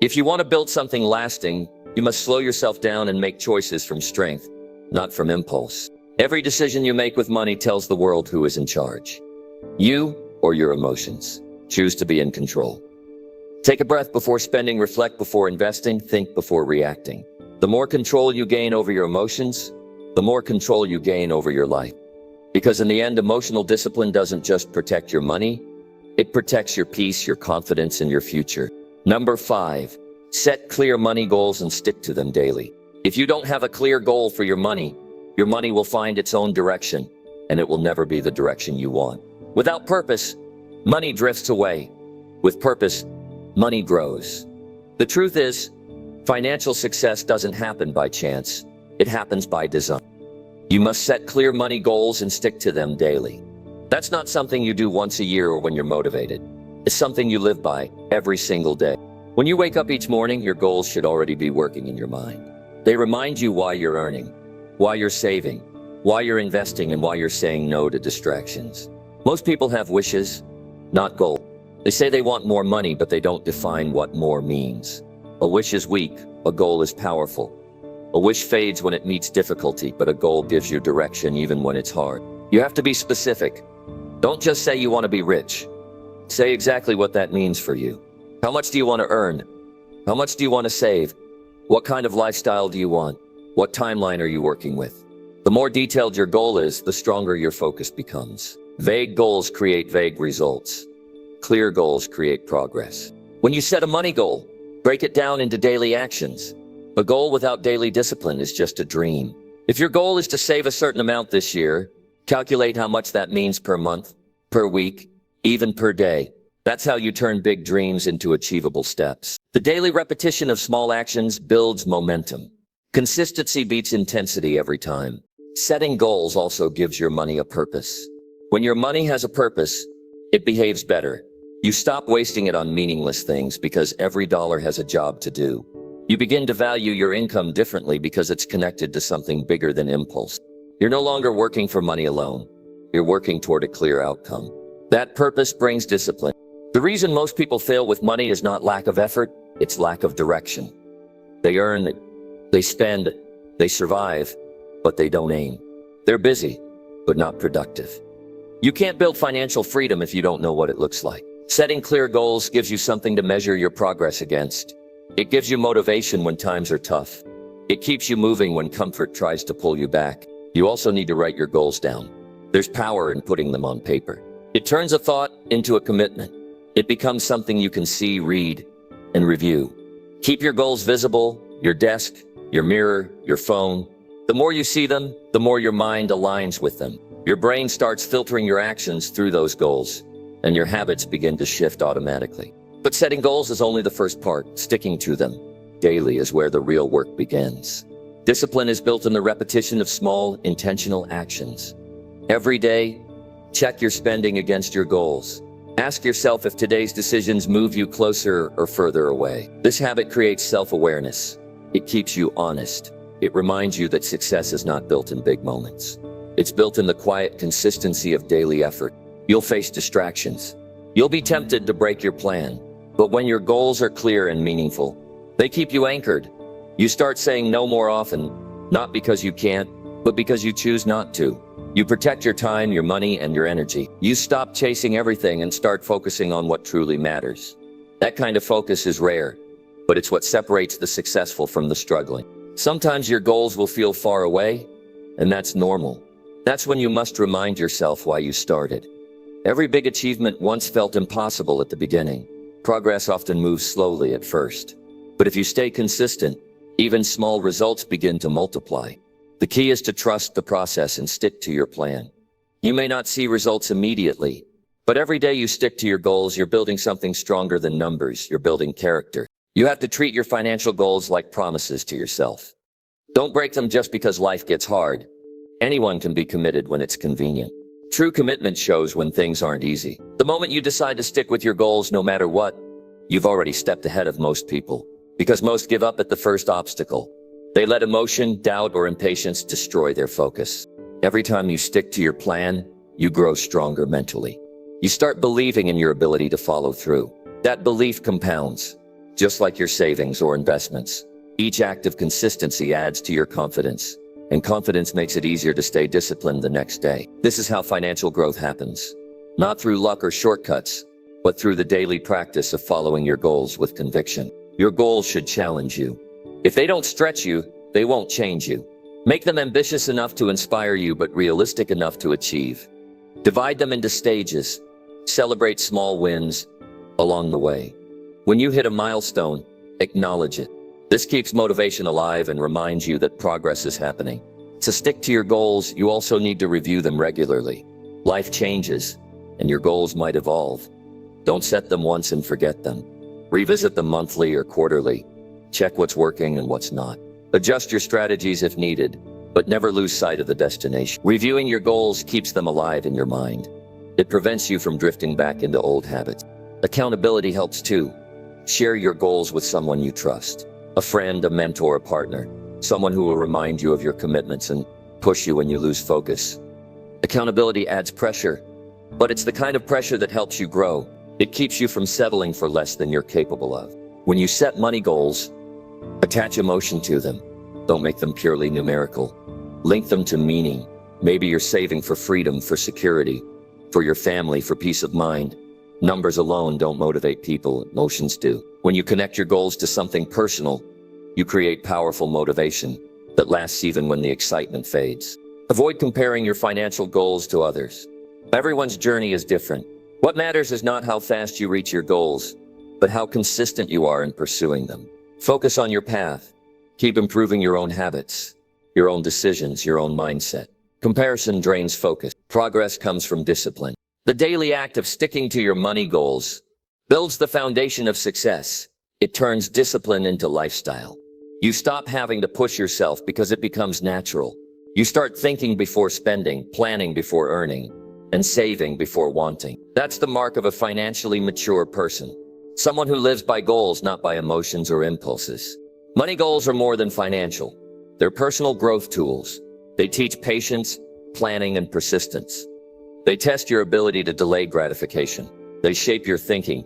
If you want to build something lasting, you must slow yourself down and make choices from strength, not from impulse. Every decision you make with money tells the world who is in charge. You or your emotions. Choose to be in control. Take a breath before spending, reflect before investing, think before reacting. The more control you gain over your emotions, the more control you gain over your life. Because in the end, emotional discipline doesn't just protect your money, it protects your peace, your confidence, and your future. Number 5, set clear money goals and stick to them daily. If you don't have a clear goal for your money will find its own direction, and it will never be the direction you want. Without purpose, money drifts away. With purpose, money grows. The truth is, financial success doesn't happen by chance. It happens by design. You must set clear money goals and stick to them daily. That's not something you do once a year or when you're motivated. It's something you live by every single day. When you wake up each morning, your goals should already be working in your mind. They remind you why you're earning, why you're saving, why you're investing, and why you're saying no to distractions. Most people have wishes, not goals. They say they want more money, but they don't define what more means. A wish is weak, a goal is powerful. A wish fades when it meets difficulty, but a goal gives you direction even when it's hard. You have to be specific. Don't just say you want to be rich. Say exactly what that means for you. How much do you want to earn? How much do you want to save? What kind of lifestyle do you want? What timeline are you working with? The more detailed your goal is, the stronger your focus becomes. Vague goals create vague results. Clear goals create progress. When you set a money goal, break it down into daily actions. A goal without daily discipline is just a dream. If your goal is to save a certain amount this year, calculate how much that means per month, per week, even per day. That's how you turn big dreams into achievable steps. The daily repetition of small actions builds momentum. Consistency beats intensity every time. Setting goals also gives your money a purpose. When your money has a purpose, it behaves better. You stop wasting it on meaningless things because every dollar has a job to do. You begin to value your income differently because it's connected to something bigger than impulse. You're no longer working for money alone. You're working toward a clear outcome. That purpose brings discipline. The reason most people fail with money is not lack of effort, it's lack of direction. They earn it, they spend it, they survive, but they don't aim. They're busy, but not productive. You can't build financial freedom if you don't know what it looks like. Setting clear goals gives you something to measure your progress against. It gives you motivation when times are tough. It keeps you moving when comfort tries to pull you back. You also need to write your goals down. There's power in putting them on paper. It turns a thought into a commitment. It becomes something you can see, read, and review. Keep your goals visible, your desk, your mirror, your phone. The more you see them, the more your mind aligns with them. Your brain starts filtering your actions through those goals, and your habits begin to shift automatically. But setting goals is only the first part. Sticking to them daily is where the real work begins. Discipline is built in the repetition of small, intentional actions. Every day, check your spending against your goals. Ask yourself if today's decisions move you closer or further away. This habit creates self-awareness. It keeps you honest. It reminds you that success is not built in big moments. It's built in the quiet consistency of daily effort. You'll face distractions. You'll be tempted to break your plan. But when your goals are clear and meaningful, they keep you anchored. You start saying no more often, not because you can't, but because you choose not to. You protect your time, your money, and your energy. You stop chasing everything and start focusing on what truly matters. That kind of focus is rare, but it's what separates the successful from the struggling. Sometimes your goals will feel far away, and that's normal. That's when you must remind yourself why you started. Every big achievement once felt impossible at the beginning. Progress often moves slowly at first. But if you stay consistent, even small results begin to multiply. The key is to trust the process and stick to your plan. You may not see results immediately, but every day you stick to your goals, you're building something stronger than numbers. You're building character. You have to treat your financial goals like promises to yourself. Don't break them just because life gets hard. Anyone can be committed when it's convenient. True commitment shows when things aren't easy. The moment you decide to stick with your goals no matter what, you've already stepped ahead of most people. Because most give up at the first obstacle. They let emotion, doubt, or impatience destroy their focus. Every time you stick to your plan, you grow stronger mentally. You start believing in your ability to follow through. That belief compounds, just like your savings or investments. Each act of consistency adds to your confidence, and confidence makes it easier to stay disciplined the next day. This is how financial growth happens. Not through luck or shortcuts, but through the daily practice of following your goals with conviction. Your goals should challenge you. If they don't stretch you, they won't change you. Make them ambitious enough to inspire you, but realistic enough to achieve. Divide them into stages. Celebrate small wins along the way. When you hit a milestone, acknowledge it. This keeps motivation alive and reminds you that progress is happening. To stick to your goals, you also need to review them regularly. Life changes, and your goals might evolve. Don't set them once and forget them. Revisit them monthly or quarterly. Check what's working and what's not. Adjust your strategies if needed, but never lose sight of the destination. Reviewing your goals keeps them alive in your mind. It prevents you from drifting back into old habits. Accountability helps too. Share your goals with someone you trust. A friend, a mentor, a partner. Someone who will remind you of your commitments and push you when you lose focus. Accountability adds pressure, but it's the kind of pressure that helps you grow. It keeps you from settling for less than you're capable of. When you set money goals, attach emotion to them. Don't make them purely numerical. Link them to meaning. Maybe you're saving for freedom, for security, for your family, for peace of mind. Numbers alone don't motivate people, emotions do. When you connect your goals to something personal, you create powerful motivation that lasts even when the excitement fades. Avoid comparing your financial goals to others. Everyone's journey is different. What matters is not how fast you reach your goals, but how consistent you are in pursuing them. Focus on your path. Keep improving your own habits, your own decisions, your own mindset. Comparison drains focus. Progress comes from discipline. The daily act of sticking to your money goals builds the foundation of success. It turns discipline into lifestyle. You stop having to push yourself because it becomes natural. You start thinking before spending, planning before earning, and saving before wanting. That's the mark of a financially mature person. Someone who lives by goals, not by emotions or impulses. Money goals are more than financial. They're personal growth tools. They teach patience, planning, and persistence. They test your ability to delay gratification. They shape your thinking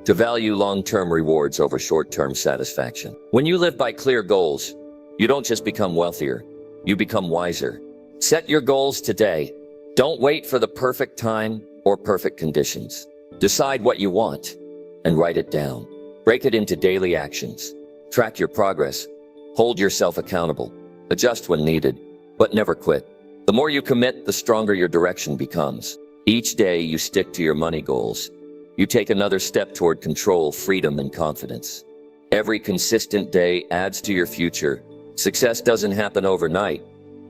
to value long-term rewards over short-term satisfaction. When you live by clear goals, you don't just become wealthier, you become wiser. Set your goals today. Don't wait for the perfect time or perfect conditions. Decide what you want and write it down. Break it into daily actions. Track your progress. Hold yourself accountable. Adjust when needed, but never quit. The more you commit, the stronger your direction becomes. Each day you stick to your money goals. You take another step toward control, freedom, and confidence. Every consistent day adds to your future. Success doesn't happen overnight.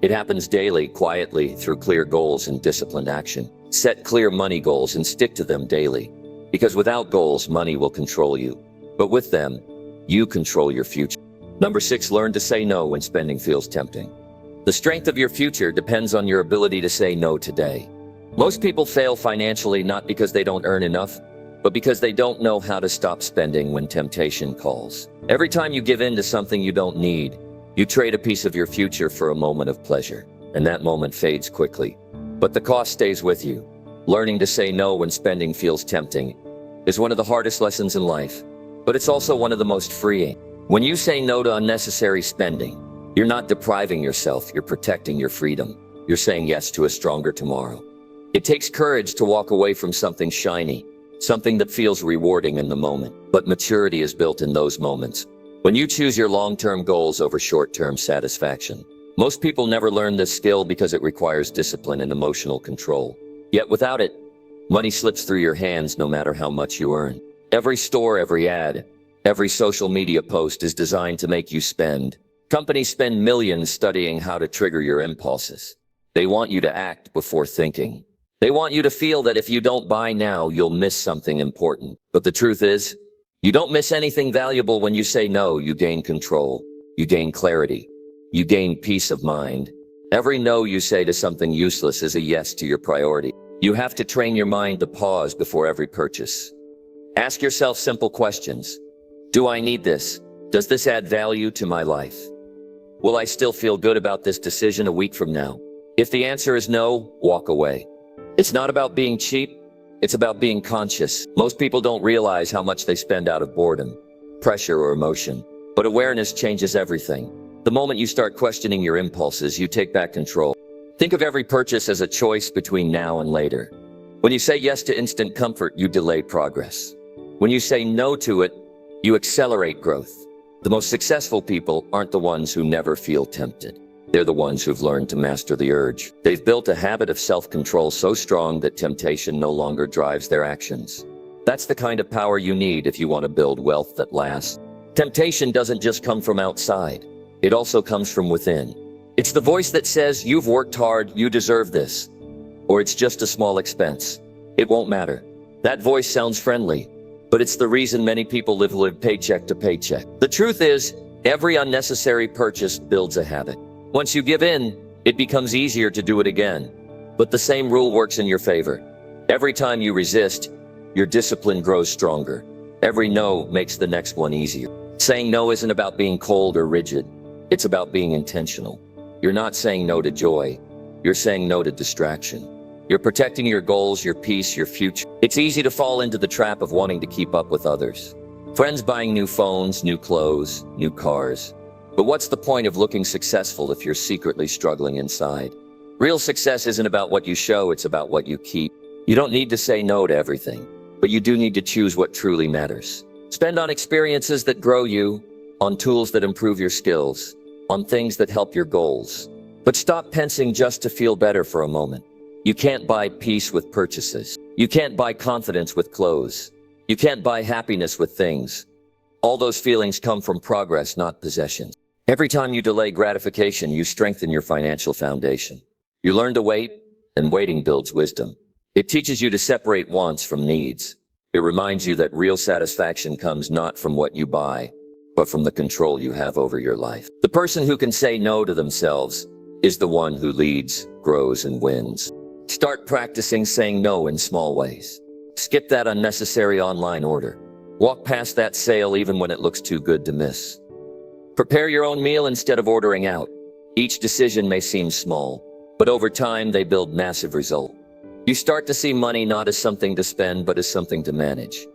It happens daily, quietly, through clear goals and disciplined action. Set clear money goals and stick to them daily. Because without goals, money will control you. But with them, you control your future. Number 6, learn to say no when spending feels tempting. The strength of your future depends on your ability to say no today. Most people fail financially not because they don't earn enough, but because they don't know how to stop spending when temptation calls. Every time you give in to something you don't need, you trade a piece of your future for a moment of pleasure, and that moment fades quickly. But the cost stays with you. Learning to say no when spending feels tempting is one of the hardest lessons in life, but it's also one of the most freeing. When you say no to unnecessary spending, you're not depriving yourself, you're protecting your freedom. You're saying yes to a stronger tomorrow. It takes courage to walk away from something shiny, something that feels rewarding in the moment, but maturity is built in those moments. When you choose your long-term goals over short-term satisfaction. Most people never learn this skill because it requires discipline and emotional control. Yet without it, money slips through your hands no matter how much you earn. Every store, every ad, every social media post is designed to make you spend. Companies spend millions studying how to trigger your impulses. They want you to act before thinking. They want you to feel that if you don't buy now, you'll miss something important. But the truth is, you don't miss anything valuable when you say no. You gain control. You gain clarity. You gain peace of mind. Every no you say to something useless is a yes to your priority. You have to train your mind to pause before every purchase. Ask yourself simple questions. Do I need this? Does this add value to my life? Will I still feel good about this decision a week from now? If the answer is no, walk away. It's not about being cheap. It's about being conscious. Most people don't realize how much they spend out of boredom, pressure, or emotion. But awareness changes everything. The moment you start questioning your impulses, you take back control. Think of every purchase as a choice between now and later. When you say yes to instant comfort, you delay progress. When you say no to it, you accelerate growth. The most successful people aren't the ones who never feel tempted. They're the ones who've learned to master the urge. They've built a habit of self-control so strong that temptation no longer drives their actions. That's the kind of power you need if you want to build wealth that lasts. Temptation doesn't just come from outside. It also comes from within. It's the voice that says, you've worked hard, you deserve this. Or it's just a small expense. It won't matter. That voice sounds friendly, but it's the reason many people live paycheck to paycheck. The truth is, every unnecessary purchase builds a habit. Once you give in, it becomes easier to do it again. But the same rule works in your favor. Every time you resist, your discipline grows stronger. Every no makes the next one easier. Saying no isn't about being cold or rigid. It's about being intentional. You're not saying no to joy. You're saying no to distraction. You're protecting your goals, your peace, your future. It's easy to fall into the trap of wanting to keep up with others. Friends buying new phones, new clothes, new cars. But what's the point of looking successful if you're secretly struggling inside? Real success isn't about what you show, it's about what you keep. You don't need to say no to everything, but you do need to choose what truly matters. Spend on experiences that grow you, on tools that improve your skills, on things that help your goals. But stop pensing just to feel better for a moment. You can't buy peace with purchases. You can't buy confidence with clothes. You can't buy happiness with things. All those feelings come from progress, not possessions. Every time you delay gratification, you strengthen your financial foundation. You learn to wait, and waiting builds wisdom. It teaches you to separate wants from needs. It reminds you that real satisfaction comes not from what you buy, but from the control you have over your life. The person who can say no to themselves is the one who leads, grows, and wins. Start practicing saying no in small ways. Skip that unnecessary online order. Walk past that sale even when it looks too good to miss. Prepare your own meal instead of ordering out. Each decision may seem small, but over time they build massive results. You start to see money not as something to spend, but as something to manage.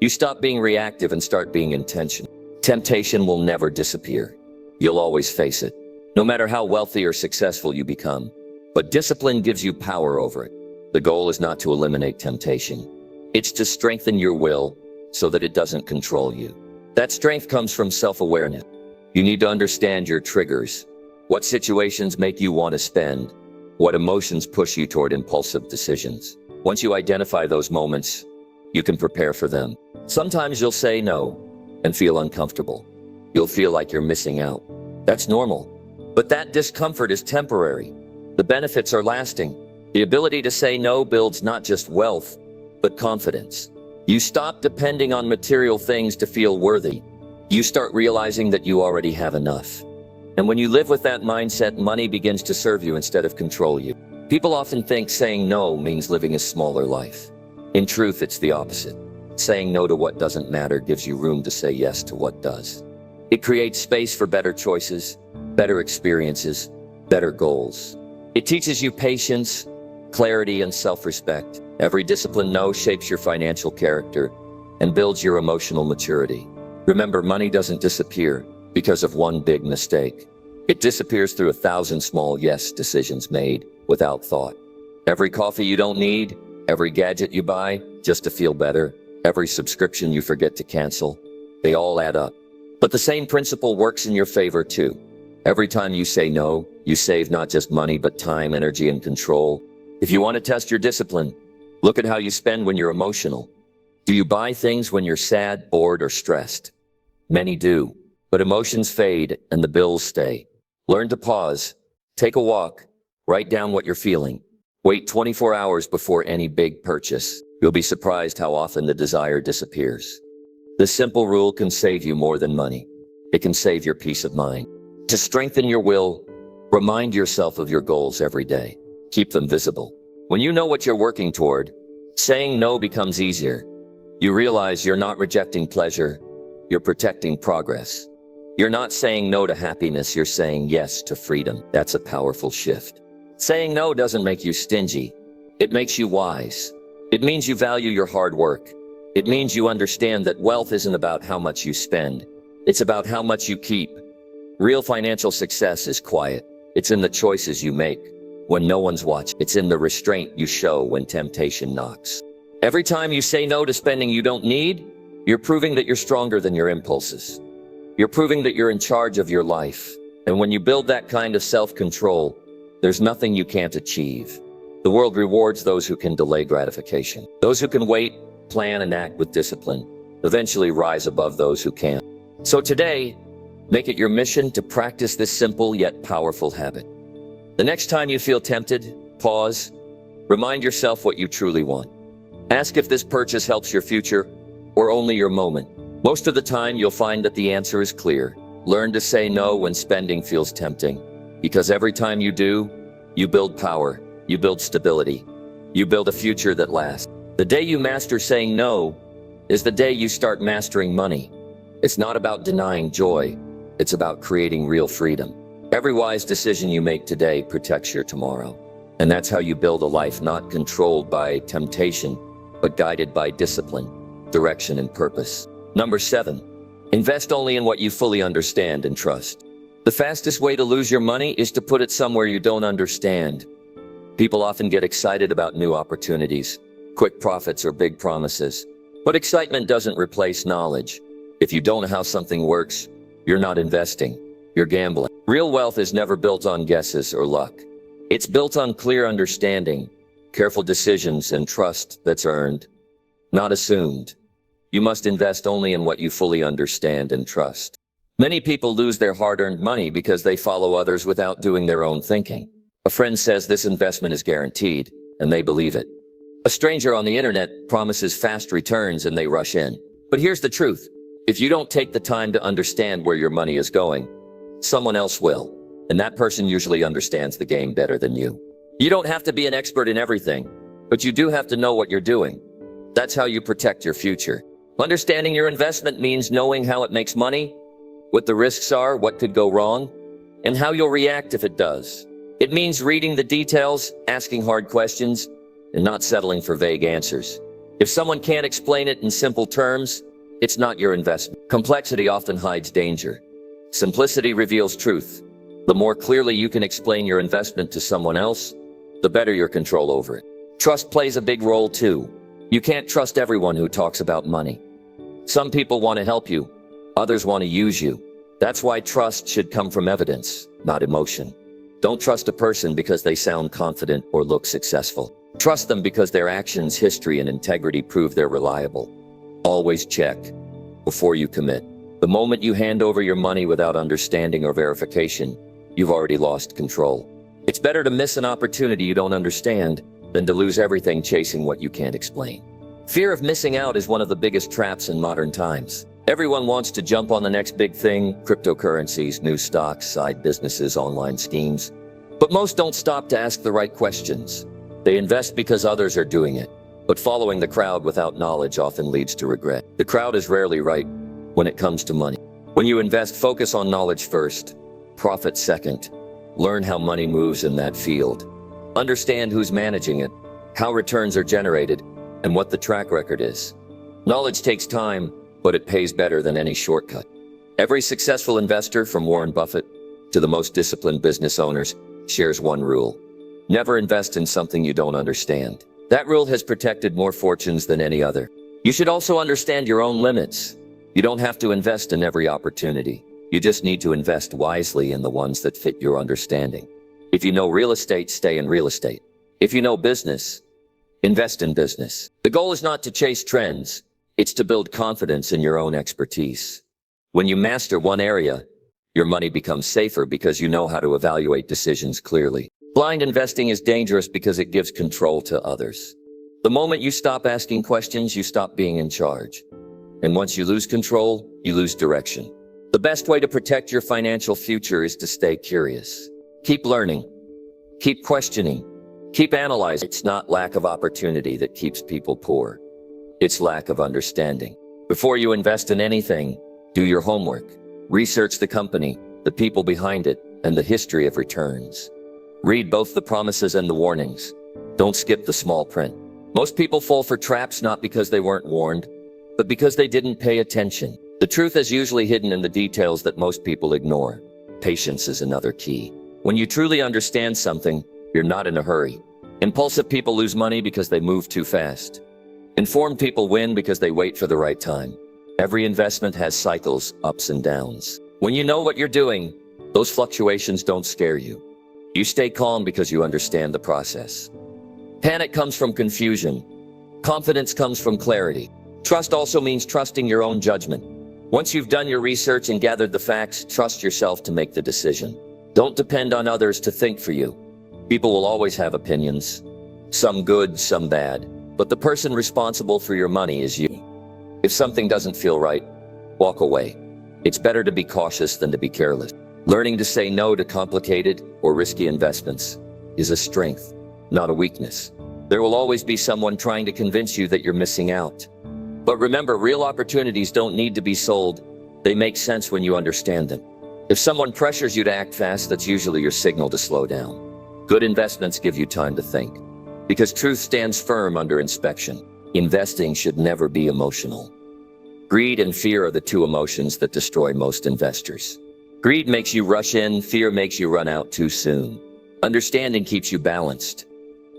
You stop being reactive and start being intentional. Temptation will never disappear. You'll always face it. No matter how wealthy or successful you become, But discipline gives you power over it. The goal is not to eliminate temptation. It's to strengthen your will so that it doesn't control you. That strength comes from self-awareness. You need to understand your triggers. What situations make you want to spend? What emotions push you toward impulsive decisions? Once you identify those moments, you can prepare for them. Sometimes you'll say no and feel uncomfortable. You'll feel like you're missing out. That's normal. But that discomfort is temporary. The benefits are lasting. The ability to say no builds not just wealth, but confidence. You stop depending on material things to feel worthy. You start realizing that you already have enough. And when you live with that mindset, money begins to serve you instead of control you. People often think saying no means living a smaller life. In truth, it's the opposite. Saying no to what doesn't matter gives you room to say yes to what does. It creates space for better choices, better experiences, better goals. It teaches you patience, clarity, and self-respect. Every disciplined no shapes your financial character and builds your emotional maturity. Remember, money doesn't disappear because of one big mistake. It disappears through 1,000 small yes decisions made without thought. Every coffee you don't need, every gadget you buy just to feel better, every subscription you forget to cancel, they all add up. But the same principle works in your favor too. Every time you say no, you save not just money but time, energy, and control. If you want to test your discipline, look at how you spend when you're emotional. Do you buy things when you're sad, bored, or stressed? Many do, but emotions fade and the bills stay. Learn to pause, take a walk, write down what you're feeling. Wait 24 hours before any big purchase. You'll be surprised how often the desire disappears. This simple rule can save you more than money. It can save your peace of mind. To strengthen your will, remind yourself of your goals every day. Keep them visible. When you know what you're working toward, saying no becomes easier. You realize you're not rejecting pleasure, you're protecting progress. You're not saying no to happiness, you're saying yes to freedom. That's a powerful shift. Saying no doesn't make you stingy. It makes you wise. It means you value your hard work. It means you understand that wealth isn't about how much you spend. It's about how much you keep. Real financial success is quiet. It's in the choices you make when no one's watching. It's in the restraint you show when temptation knocks. Every time you say no to spending you don't need, you're proving that you're stronger than your impulses. You're proving that you're in charge of your life. And when you build that kind of self-control, there's nothing you can't achieve. The world rewards those who can delay gratification. Those who can wait, plan, and act with discipline eventually rise above those who can't. So today, make it your mission to practice this simple yet powerful habit. The next time you feel tempted, pause, remind yourself what you truly want. Ask if this purchase helps your future or only your moment. Most of the time, you'll find that the answer is clear. Learn to say no when spending feels tempting, because every time you do, you build power, you build stability, you build a future that lasts. The day you master saying no is the day you start mastering money. It's not about denying joy, it's about creating real freedom. Every wise decision you make today protects your tomorrow. And that's how you build a life not controlled by temptation, but guided by discipline, direction, and purpose. Number 7, invest only in what you fully understand and trust. The fastest way to lose your money is to put it somewhere you don't understand. People often get excited about new opportunities, quick profits, or big promises. But excitement doesn't replace knowledge. If you don't know how something works, you're not investing, you're gambling. Real wealth is never built on guesses or luck. It's built on clear understanding, careful decisions, and trust that's earned, not assumed. You must invest only in what you fully understand and trust. Many people lose their hard-earned money because they follow others without doing their own thinking. A friend says this investment is guaranteed, and they believe it. A stranger on the internet promises fast returns and they rush in. But here's the truth. If you don't take the time to understand where your money is going, someone else will. And that person usually understands the game better than you. You don't have to be an expert in everything, but you do have to know what you're doing. That's how you protect your future. Understanding your investment means knowing how it makes money, what the risks are, what could go wrong, and how you'll react if it does. It means reading the details, asking hard questions, and not settling for vague answers. If someone can't explain it in simple terms, it's not your investment. Complexity often hides danger. Simplicity reveals truth. The more clearly you can explain your investment to someone else, the better your control over it. Trust plays a big role too. You can't trust everyone who talks about money. Some people want to help you, others want to use you. That's why trust should come from evidence, not emotion. Don't trust a person because they sound confident or look successful. Trust them because their actions, history, and integrity prove they're reliable. Always check before you commit. The moment you hand over your money without understanding or verification, you've already lost control. It's better to miss an opportunity you don't understand than to lose everything chasing what you can't explain. Fear of missing out is one of the biggest traps in modern times. Everyone wants to jump on the next big thing: cryptocurrencies, new stocks, side businesses, online schemes. But most don't stop to ask the right questions. They invest because others are doing it. But following the crowd without knowledge often leads to regret. The crowd is rarely right when it comes to money. When you invest, focus on knowledge first, profit second. Learn how money moves in that field. Understand who's managing it, how returns are generated, and what the track record is. Knowledge takes time, but it pays better than any shortcut. Every successful investor, from Warren Buffett to the most disciplined business owners, shares one rule: never invest in something you don't understand. That rule has protected more fortunes than any other. You should also understand your own limits. You don't have to invest in every opportunity. You just need to invest wisely in the ones that fit your understanding. If you know real estate, stay in real estate. If you know business, invest in business. The goal is not to chase trends. It's to build confidence in your own expertise. When you master one area, your money becomes safer because you know how to evaluate decisions clearly. Blind investing is dangerous because it gives control to others. The moment you stop asking questions, you stop being in charge. And once you lose control, you lose direction. The best way to protect your financial future is to stay curious. Keep learning. Keep questioning. Keep analyzing. It's not lack of opportunity that keeps people poor. It's lack of understanding. Before you invest in anything, do your homework. Research the company, the people behind it, and the history of returns. Read both the promises and the warnings. Don't skip the small print. Most people fall for traps not because they weren't warned, but because they didn't pay attention. The truth is usually hidden in the details that most people ignore. Patience is another key. When you truly understand something, you're not in a hurry. Impulsive people lose money because they move too fast. Informed people win because they wait for the right time. Every investment has cycles, ups and downs. When you know what you're doing, those fluctuations don't scare you. You stay calm because you understand the process. Panic comes from confusion. Confidence comes from clarity. Trust also means trusting your own judgment. Once you've done your research and gathered the facts, trust yourself to make the decision. Don't depend on others to think for you. People will always have opinions, some good, some bad, but the person responsible for your money is you. If something doesn't feel right, walk away. It's better to be cautious than to be careless. Learning to say no to complicated or risky investments is a strength, not a weakness. There will always be someone trying to convince you that you're missing out. But remember, real opportunities don't need to be sold. They make sense when you understand them. If someone pressures you to act fast, that's usually your signal to slow down. Good investments give you time to think, because truth stands firm under inspection. Investing should never be emotional. Greed and fear are the two emotions that destroy most investors. Greed makes you rush in, fear makes you run out too soon. Understanding keeps you balanced.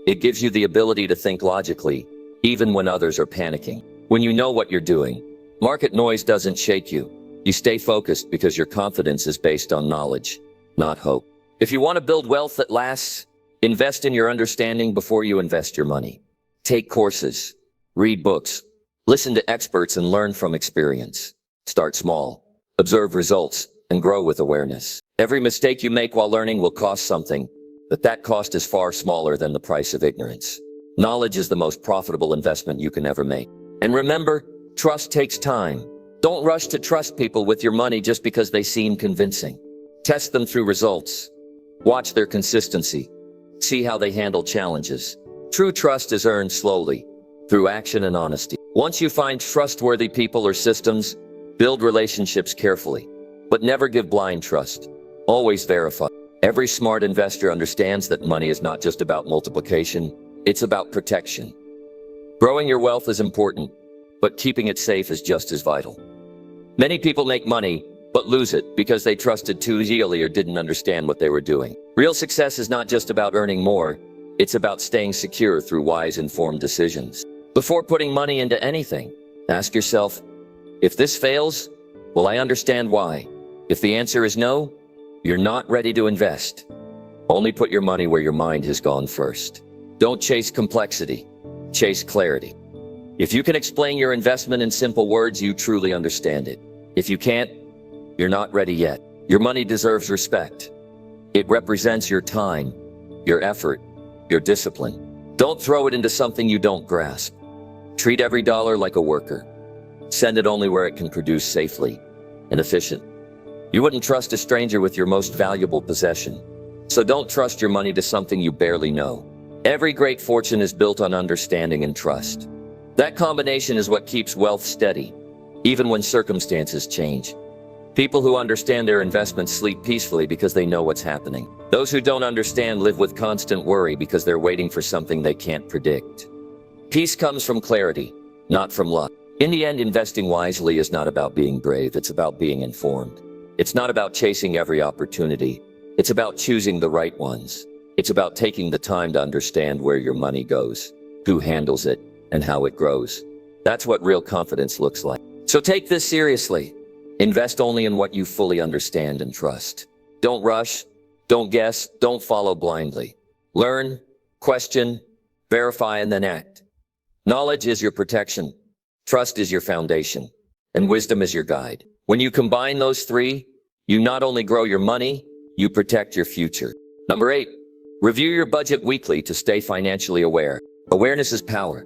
It gives you the ability to think logically, even when others are panicking. When you know what you're doing, market noise doesn't shake you. You stay focused because your confidence is based on knowledge, not hope. If you want to build wealth that lasts, invest in your understanding before you invest your money. Take courses, read books, listen to experts, and learn from experience. Start small, observe results, and grow with awareness. Every mistake you make while learning will cost something, but that cost is far smaller than the price of ignorance. Knowledge is the most profitable investment you can ever make. And remember, trust takes time. Don't rush to trust people with your money just because they seem convincing. Test them through results. Watch their consistency. See how they handle challenges. True trust is earned slowly, through action and honesty. Once you find trustworthy people or systems, build relationships carefully. But never give blind trust. Always verify. Every smart investor understands that money is not just about multiplication, it's about protection. Growing your wealth is important, but keeping it safe is just as vital. Many people make money, but lose it because they trusted too easily or didn't understand what they were doing. Real success is not just about earning more, It's about staying secure through wise, informed decisions. Before putting money into anything, ask yourself, if this fails, will I understand why? If the answer is no, you're not ready to invest. Only put your money where your mind has gone first. Don't chase complexity, chase clarity. If you can explain your investment in simple words, you truly understand it. If you can't, you're not ready yet. Your money deserves respect. It represents your time, your effort, your discipline. Don't throw it into something you don't grasp. Treat every dollar like a worker. Send it only where it can produce safely and efficient. You wouldn't trust a stranger with your most valuable possession. So don't trust your money to something you barely know. Every great fortune is built on understanding and trust. That combination is what keeps wealth steady, even when circumstances change. People who understand their investments sleep peacefully because they know what's happening. Those who don't understand live with constant worry because they're waiting for something they can't predict. Peace comes from clarity, not from luck. In the end, investing wisely is not about being brave, it's about being informed. It's not about chasing every opportunity. It's about choosing the right ones. It's about taking the time to understand where your money goes, who handles it, and how it grows. That's what real confidence looks like. So take this seriously. Invest only in what you fully understand and trust. Don't rush, don't guess, don't follow blindly. Learn, question, verify, and then act. Knowledge is your protection, trust is your foundation, and wisdom is your guide. When you combine those three, you not only grow your money, you protect your future. Number 8, review your budget weekly to stay financially aware. Awareness is power.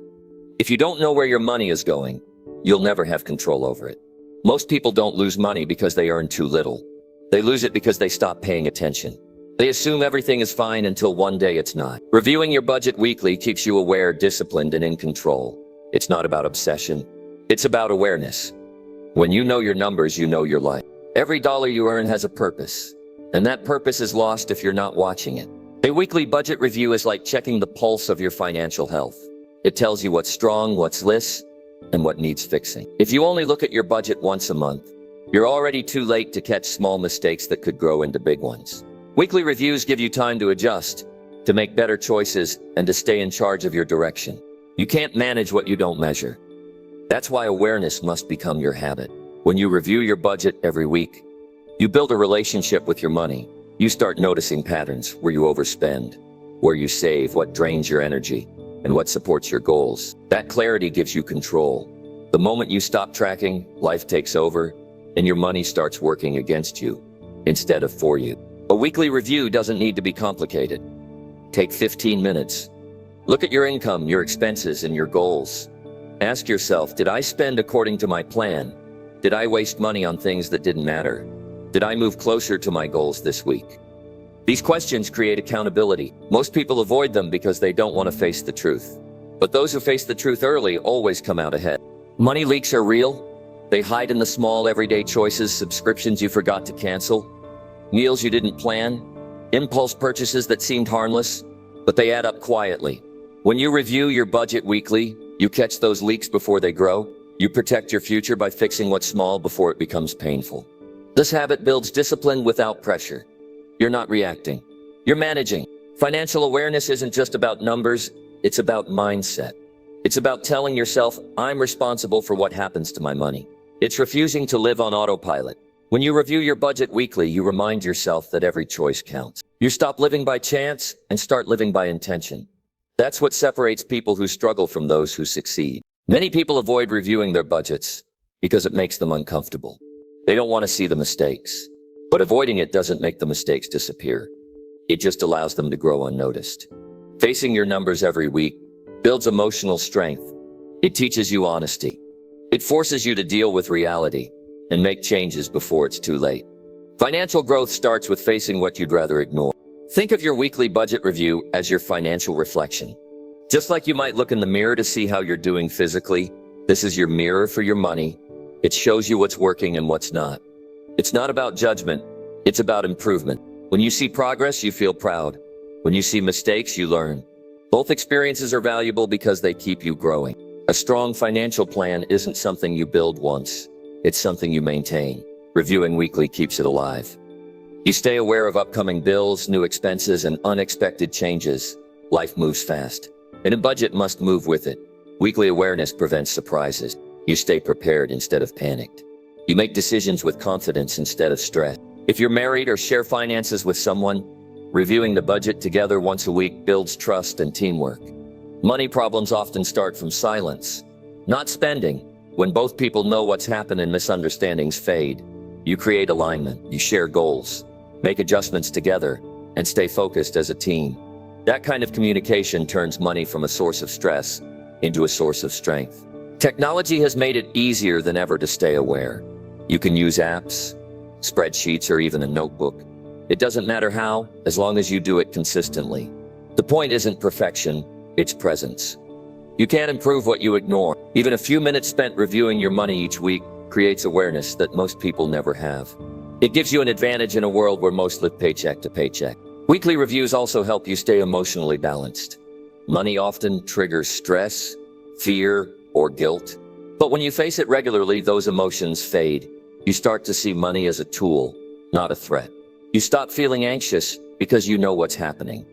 If you don't know where your money is going, you'll never have control over it. Most people don't lose money because they earn too little. They lose it because they stop paying attention. They assume everything is fine until one day it's not. Reviewing your budget weekly keeps you aware, disciplined, and in control. It's not about obsession. It's about awareness. When you know your numbers, you know your life. Every dollar you earn has a purpose, and that purpose is lost if you're not watching it. A weekly budget review is like checking the pulse of your financial health. It tells you what's strong, what's less, and what needs fixing. If you only look at your budget once a month, you're already too late to catch small mistakes that could grow into big ones. Weekly reviews give you time to adjust, to make better choices, and to stay in charge of your direction. You can't manage what you don't measure. That's why awareness must become your habit. When you review your budget every week, you build a relationship with your money. You start noticing patterns where you overspend, where you save, what drains your energy, and what supports your goals. That clarity gives you control. The moment you stop tracking, life takes over, and your money starts working against you instead of for you. A weekly review doesn't need to be complicated. Take 15 minutes. Look at your income, your expenses, and your goals. Ask yourself, did I spend according to my plan? Did I waste money on things that didn't matter? Did I move closer to my goals this week? These questions create accountability. Most people avoid them because they don't want to face the truth. But those who face the truth early always come out ahead. Money leaks are real. They hide in the small everyday choices, subscriptions you forgot to cancel, meals you didn't plan, impulse purchases that seemed harmless, but they add up quietly. When you review your budget weekly, you catch those leaks before they grow. You protect your future by fixing what's small before it becomes painful. This habit builds discipline without pressure. You're not reacting. You're managing. Financial awareness isn't just about numbers, it's about mindset. It's about telling yourself, I'm responsible for what happens to my money. It's refusing to live on autopilot. When you review your budget weekly, you remind yourself that every choice counts. You stop living by chance and start living by intention. That's what separates people who struggle from those who succeed. Many people avoid reviewing their budgets because it makes them uncomfortable. They don't want to see the mistakes. But avoiding it doesn't make the mistakes disappear. It just allows them to grow unnoticed. Facing your numbers every week builds emotional strength. It teaches you honesty. It forces you to deal with reality and make changes before it's too late. Financial growth starts with facing what you'd rather ignore. Think of your weekly budget review as your financial reflection. Just like you might look in the mirror to see how you're doing physically, this is your mirror for your money. It shows you what's working and what's not. It's not about judgment, it's about improvement. When you see progress, you feel proud. When you see mistakes, you learn. Both experiences are valuable because they keep you growing. A strong financial plan isn't something you build once. It's something you maintain. Reviewing weekly keeps it alive. You stay aware of upcoming bills, new expenses, and unexpected changes. Life moves fast, and a budget must move with it. Weekly awareness prevents surprises. You stay prepared instead of panicked. You make decisions with confidence instead of stress. If you're married or share finances with someone, reviewing the budget together once a week builds trust and teamwork. Money problems often start from silence, not spending. When both people know what's happened and misunderstandings fade, you create alignment, you share goals, make adjustments together, and stay focused as a team. That kind of communication turns money from a source of stress into a source of strength. Technology has made it easier than ever to stay aware. You can use apps, spreadsheets, or even a notebook. It doesn't matter how, as long as you do it consistently. The point isn't perfection, it's presence. You can't improve what you ignore. Even a few minutes spent reviewing your money each week creates awareness that most people never have. It gives you an advantage in a world where most live paycheck to paycheck. Weekly reviews also help you stay emotionally balanced. Money often triggers stress, fear, or guilt. But when you face it regularly, those emotions fade. You start to see money as a tool, not a threat. You stop feeling anxious because you know what's happening.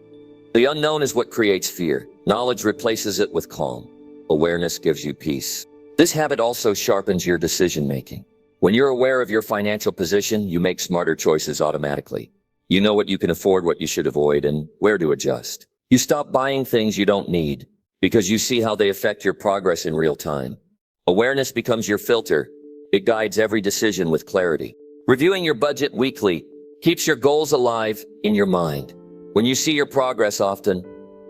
The unknown is what creates fear. Knowledge replaces it with calm. Awareness gives you peace. This habit also sharpens your decision-making. When you're aware of your financial position, you make smarter choices automatically. You know what you can afford, what you should avoid, and where to adjust. You stop buying things you don't need because you see how they affect your progress in real time. Awareness becomes your filter. It guides every decision with clarity. Reviewing your budget weekly keeps your goals alive in your mind. When you see your progress often,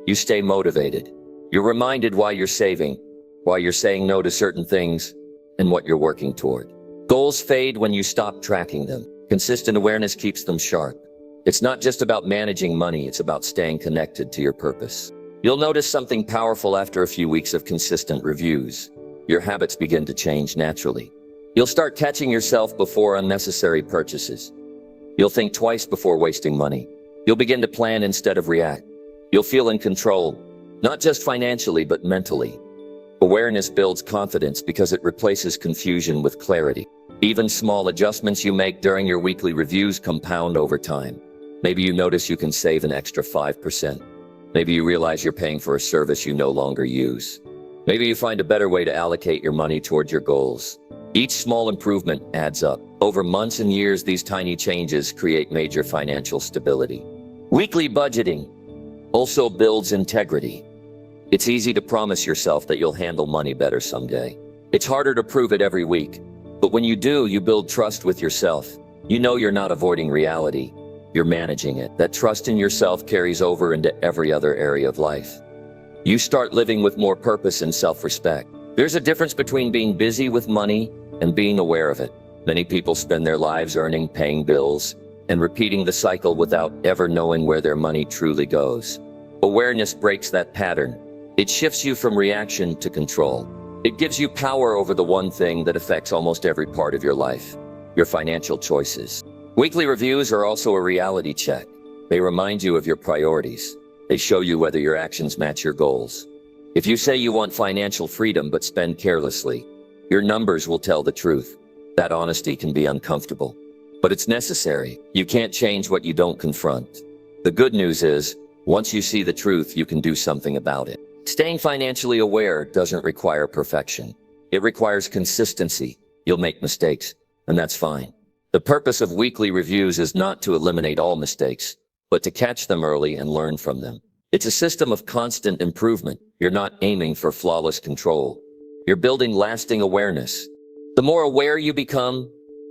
you stay motivated. You're reminded why you're saving, why you're saying no to certain things, and what you're working toward. Goals fade when you stop tracking them. Consistent awareness keeps them sharp. It's not just about managing money, it's about staying connected to your purpose. You'll notice something powerful after a few weeks of consistent reviews. Your habits begin to change naturally. You'll start catching yourself before unnecessary purchases. You'll think twice before wasting money. You'll begin to plan instead of react. You'll feel in control, not just financially, but mentally. Awareness builds confidence because it replaces confusion with clarity. Even small adjustments you make during your weekly reviews compound over time. Maybe you notice you can save an extra 5%. Maybe you realize you're paying for a service you no longer use. Maybe you find a better way to allocate your money toward your goals. Each small improvement adds up. Over months and years, these tiny changes create major financial stability. Weekly budgeting also builds integrity. It's easy to promise yourself that you'll handle money better someday. It's harder to prove it every week. But when you do, you build trust with yourself. You know you're not avoiding reality. You're managing it. That trust in yourself carries over into every other area of life. You start living with more purpose and self-respect. There's a difference between being busy with money and being aware of it. Many people spend their lives earning, paying bills, and repeating the cycle without ever knowing where their money truly goes. Awareness breaks that pattern. It shifts you from reaction to control. It gives you power over the one thing that affects almost every part of your life, your financial choices. Weekly reviews are also a reality check. They remind you of your priorities. They show you whether your actions match your goals. If you say you want financial freedom but spend carelessly, your numbers will tell the truth. That honesty can be uncomfortable, but it's necessary. You can't change what you don't confront. The good news is, once you see the truth, you can do something about it. Staying financially aware doesn't require perfection. It requires consistency. You'll make mistakes, and that's fine. The purpose of weekly reviews is not to eliminate all mistakes, but to catch them early and learn from them. It's a system of constant improvement. You're not aiming for flawless control. You're building lasting awareness. The more aware you become,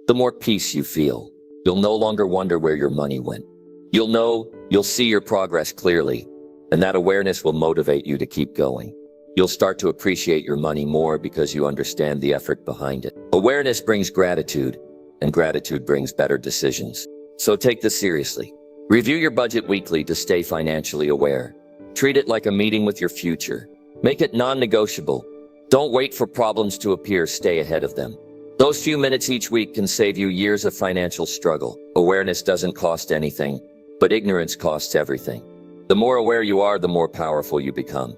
the more peace you feel. You'll no longer wonder where your money went. You'll see your progress clearly, and that awareness will motivate you to keep going. You'll start to appreciate your money more because you understand the effort behind it. Awareness brings gratitude, and gratitude brings better decisions. So take this seriously. Review your budget weekly to stay financially aware. Treat it like a meeting with your future. Make it non-negotiable. Don't wait for problems to appear, stay ahead of them. Those few minutes each week can save you years of financial struggle. Awareness doesn't cost anything, but ignorance costs everything. The more aware you are, the more powerful you become.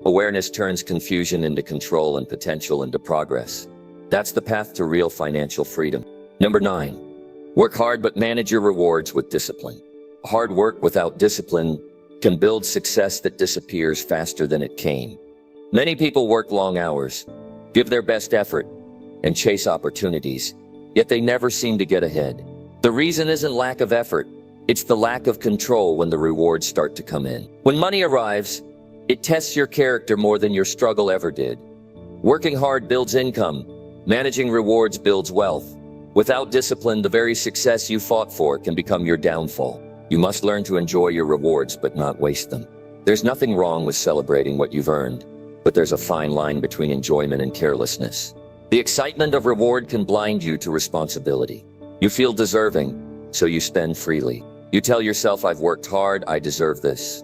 Awareness turns confusion into control and potential into progress. That's the path to real financial freedom. Number 9, work hard but manage your rewards with discipline. Hard work without discipline can build success that disappears faster than it came. Many people work long hours, give their best effort, and chase opportunities, yet they never seem to get ahead. The reason isn't lack of effort, it's the lack of control when the rewards start to come in. When money arrives, it tests your character more than your struggle ever did. Working hard builds income, managing rewards builds wealth. Without discipline, the very success you fought for can become your downfall. You must learn to enjoy your rewards but not waste them. There's nothing wrong with celebrating what you've earned, but there's a fine line between enjoyment and carelessness. The excitement of reward can blind you to responsibility. You feel deserving, so you spend freely. You tell yourself, I've worked hard, I deserve this.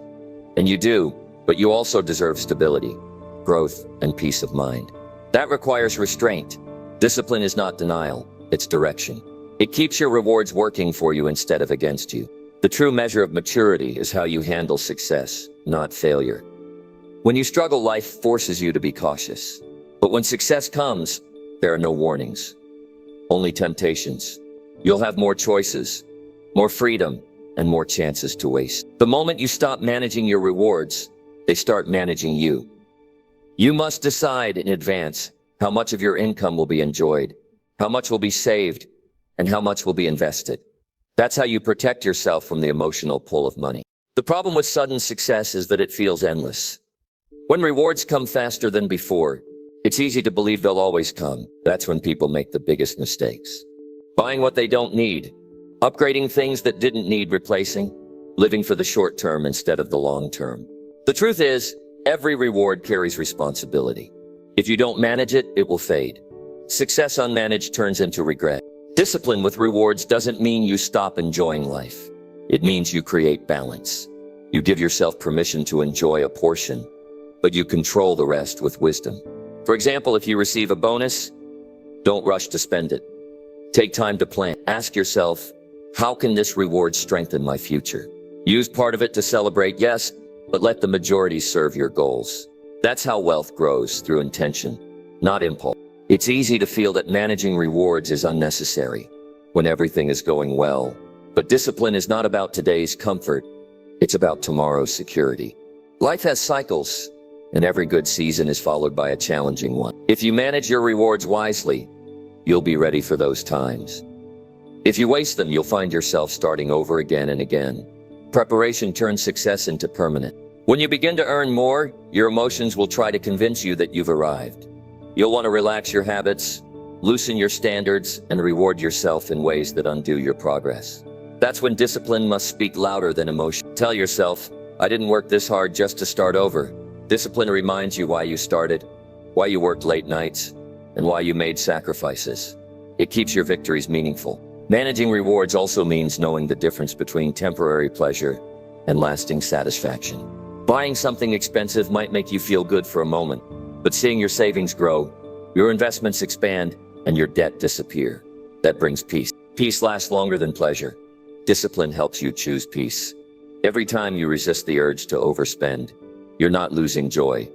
And you do, but you also deserve stability, growth, and peace of mind. That requires restraint. Discipline is not denial, it's direction. It keeps your rewards working for you instead of against you. The true measure of maturity is how you handle success, not failure. When you struggle, life forces you to be cautious. But when success comes, there are no warnings, only temptations. You'll have more choices, more freedom, and more chances to waste. The moment you stop managing your rewards, they start managing you. You must decide in advance how much of your income will be enjoyed, how much will be saved, and how much will be invested. That's how you protect yourself from the emotional pull of money. The problem with sudden success is that it feels endless. When rewards come faster than before, it's easy to believe they'll always come. That's when people make the biggest mistakes. Buying what they don't need, upgrading things that didn't need replacing, living for the short term instead of the long term. The truth is, every reward carries responsibility. If you don't manage it, it will fade. Success unmanaged turns into regret. Discipline with rewards doesn't mean you stop enjoying life. It means you create balance. You give yourself permission to enjoy a portion, but you control the rest with wisdom. For example, if you receive a bonus, don't rush to spend it. Take time to plan. Ask yourself, how can this reward strengthen my future? Use part of it to celebrate, yes, but let the majority serve your goals. That's how wealth grows, through intention, not impulse. It's easy to feel that managing rewards is unnecessary when everything is going well. But discipline is not about today's comfort. It's about tomorrow's security. Life has cycles, and every good season is followed by a challenging one. If you manage your rewards wisely, you'll be ready for those times. If you waste them, you'll find yourself starting over again and again. Preparation turns success into permanent. When you begin to earn more, your emotions will try to convince you that you've arrived. You'll want to relax your habits, loosen your standards, and reward yourself in ways that undo your progress. That's when discipline must speak louder than emotion. Tell yourself, I didn't work this hard just to start over. Discipline reminds you why you started, why you worked late nights, and why you made sacrifices. It keeps your victories meaningful. Managing rewards also means knowing the difference between temporary pleasure and lasting satisfaction. Buying something expensive might make you feel good for a moment, but seeing your savings grow, your investments expand, and your debt disappear, that brings peace. Peace lasts longer than pleasure. Discipline helps you choose peace. Every time you resist the urge to overspend, you're not losing joy,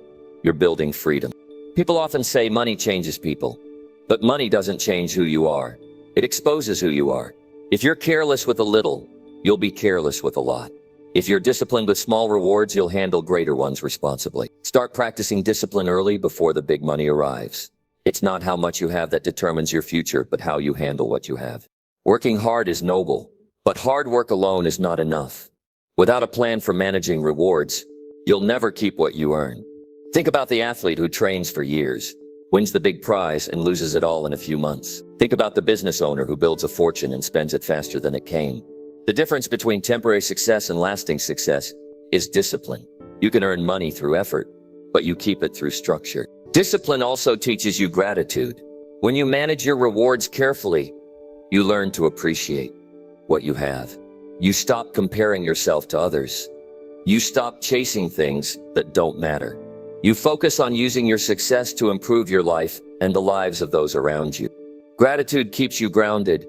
you're building freedom. People often say money changes people, but money doesn't change who you are. It exposes who you are. If you're careless with a little, you'll be careless with a lot. If you're disciplined with small rewards, you'll handle greater ones responsibly. Start practicing discipline early before the big money arrives. It's not how much you have that determines your future, but how you handle what you have. Working hard is noble, but hard work alone is not enough. Without a plan for managing rewards, you'll never keep what you earn. Think about the athlete who trains for years, wins the big prize, and loses it all in a few months. Think about the business owner who builds a fortune and spends it faster than it came. The difference between temporary success and lasting success is discipline. You can earn money through effort, but you keep it through structure. Discipline also teaches you gratitude. When you manage your rewards carefully, you learn to appreciate what you have. You stop comparing yourself to others. You stop chasing things that don't matter. You focus on using your success to improve your life and the lives of those around you. Gratitude keeps you grounded.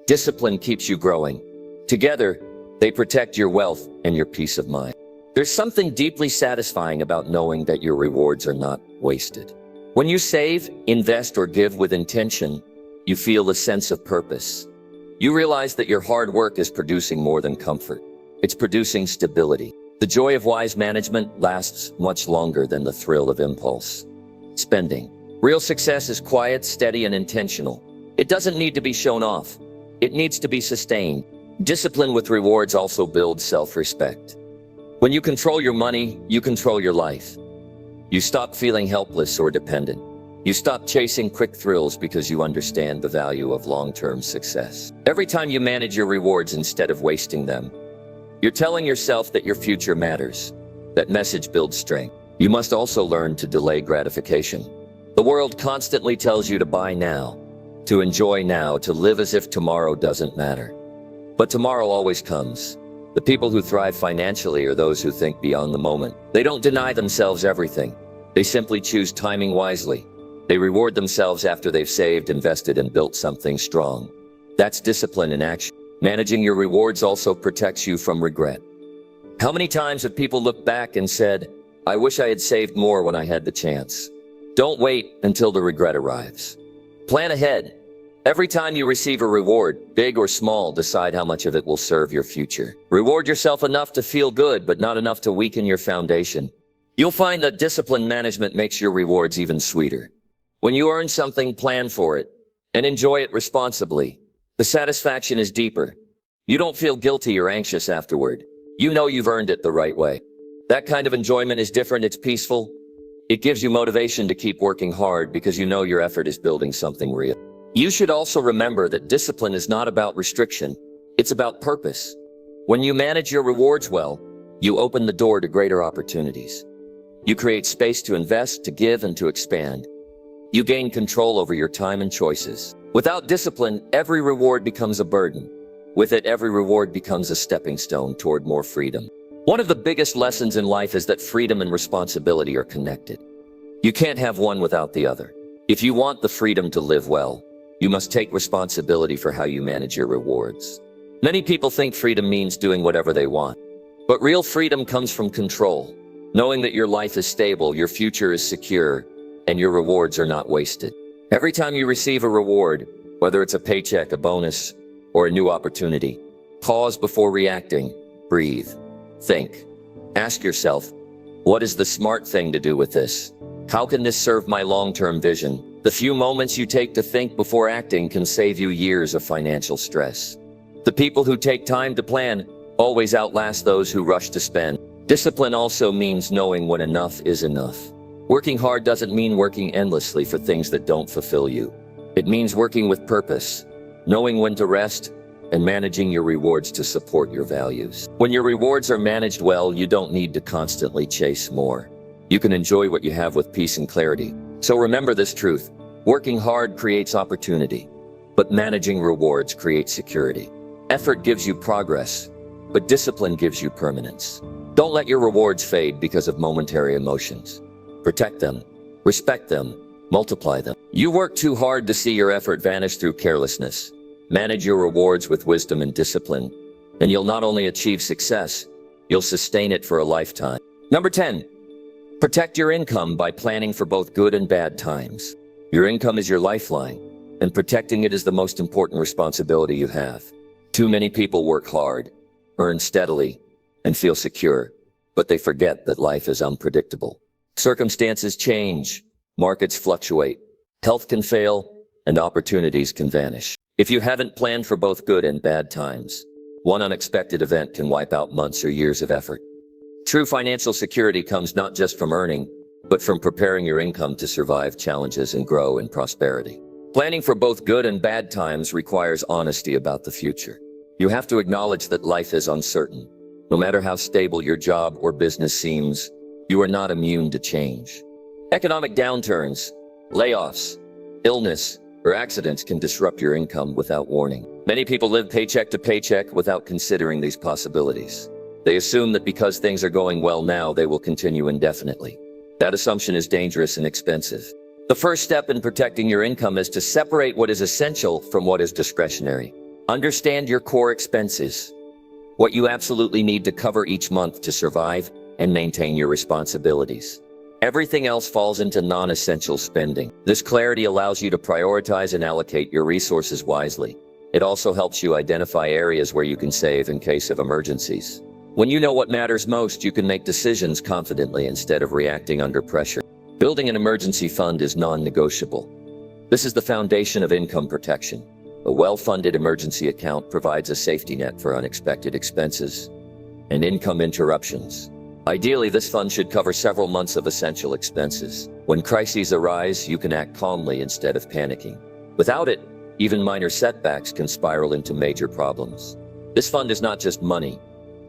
Discipline keeps you growing. Together, they protect your wealth and your peace of mind. There's something deeply satisfying about knowing that your rewards are not wasted. When you save, invest, or give with intention, you feel a sense of purpose. You realize that your hard work is producing more than comfort. It's producing stability. The joy of wise management lasts much longer than the thrill of impulse spending. Real success is quiet, steady, and intentional. It doesn't need to be shown off. It needs to be sustained. Discipline with rewards also builds self-respect. When you control your money, you control your life. You stop feeling helpless or dependent. You stop chasing quick thrills because you understand the value of long-term success. Every time you manage your rewards instead of wasting them, you're telling yourself that your future matters. That message builds strength. You must also learn to delay gratification. The world constantly tells you to buy now, to enjoy now, to live as if tomorrow doesn't matter. But tomorrow always comes. The people who thrive financially are those who think beyond the moment. They don't deny themselves everything. They simply choose timing wisely. They reward themselves after they've saved, invested, and built something strong. That's discipline in action. Managing your rewards also protects you from regret. How many times have people looked back and said, "I wish I had saved more when I had the chance"? Don't wait until the regret arrives. Plan ahead. Every time you receive a reward, big or small, decide how much of it will serve your future. Reward yourself enough to feel good, but not enough to weaken your foundation. You'll find that discipline management makes your rewards even sweeter. When you earn something, plan for it and enjoy it responsibly. The satisfaction is deeper. You don't feel guilty or anxious afterward. You know you've earned it the right way. That kind of enjoyment is different. It's peaceful. It gives you motivation to keep working hard because you know your effort is building something real. You should also remember that discipline is not about restriction. It's about purpose. When you manage your rewards well, you open the door to greater opportunities. You create space to invest, to give, and to expand. You gain control over your time and choices. Without discipline, every reward becomes a burden. With it, every reward becomes a stepping stone toward more freedom. One of the biggest lessons in life is that freedom and responsibility are connected. You can't have one without the other. If you want the freedom to live well, you must take responsibility for how you manage your rewards. Many people think freedom means doing whatever they want. But real freedom comes from control, knowing that your life is stable, your future is secure, and your rewards are not wasted. Every time you receive a reward, whether it's a paycheck, a bonus, or a new opportunity, pause before reacting, breathe, think. Ask yourself, what is the smart thing to do with this? How can this serve my long-term vision? The few moments you take to think before acting can save you years of financial stress. The people who take time to plan always outlast those who rush to spend. Discipline also means knowing when enough is enough. Working hard doesn't mean working endlessly for things that don't fulfill you. It means working with purpose, knowing when to rest, and managing your rewards to support your values. When your rewards are managed well, you don't need to constantly chase more. You can enjoy what you have with peace and clarity. So remember this truth. Working hard creates opportunity, but managing rewards creates security. Effort gives you progress, but discipline gives you permanence. Don't let your rewards fade because of momentary emotions. Protect them, respect them, multiply them. You work too hard to see your effort vanish through carelessness. Manage your rewards with wisdom and discipline, and you'll not only achieve success, you'll sustain it for a lifetime. Number 10, protect your income by planning for both good and bad times. Your income is your lifeline, and protecting it is the most important responsibility you have. Too many people work hard, earn steadily, and feel secure, but they forget that life is unpredictable. Circumstances change, markets fluctuate, health can fail, and opportunities can vanish. If you haven't planned for both good and bad times, one unexpected event can wipe out months or years of effort. True financial security comes not just from earning, but from preparing your income to survive challenges and grow in prosperity. Planning for both good and bad times requires honesty about the future. You have to acknowledge that life is uncertain. No matter how stable your job or business seems, you are not immune to change. Economic downturns, layoffs, illness, or accidents can disrupt your income without warning. Many people live paycheck to paycheck without considering these possibilities. They assume that because things are going well now, they will continue indefinitely. That assumption is dangerous and expensive. The first step in protecting your income is to separate what is essential from what is discretionary. Understand your core expenses, what you absolutely need to cover each month to survive and maintain your responsibilities. Everything else falls into non-essential spending. This clarity allows you to prioritize and allocate your resources wisely. It also helps you identify areas where you can save in case of emergencies. When you know what matters most, you can make decisions confidently instead of reacting under pressure. Building an emergency fund is non-negotiable. This is the foundation of income protection. A well-funded emergency account provides a safety net for unexpected expenses and income interruptions. Ideally, this fund should cover several months of essential expenses. When crises arise, you can act calmly instead of panicking. Without it, even minor setbacks can spiral into major problems. This fund is not just money,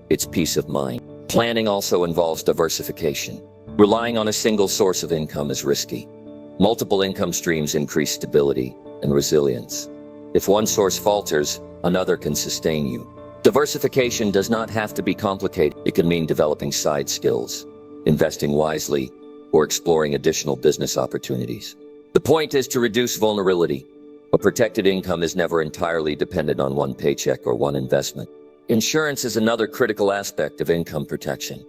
it's peace of mind. Planning also involves diversification. Relying on a single source of income is risky. Multiple income streams increase stability and resilience. If one source falters, another can sustain you. Diversification does not have to be complicated. It can mean developing side skills, investing wisely, or exploring additional business opportunities. The point is to reduce vulnerability. A protected income is never entirely dependent on one paycheck or one investment. Insurance is another critical aspect of income protection.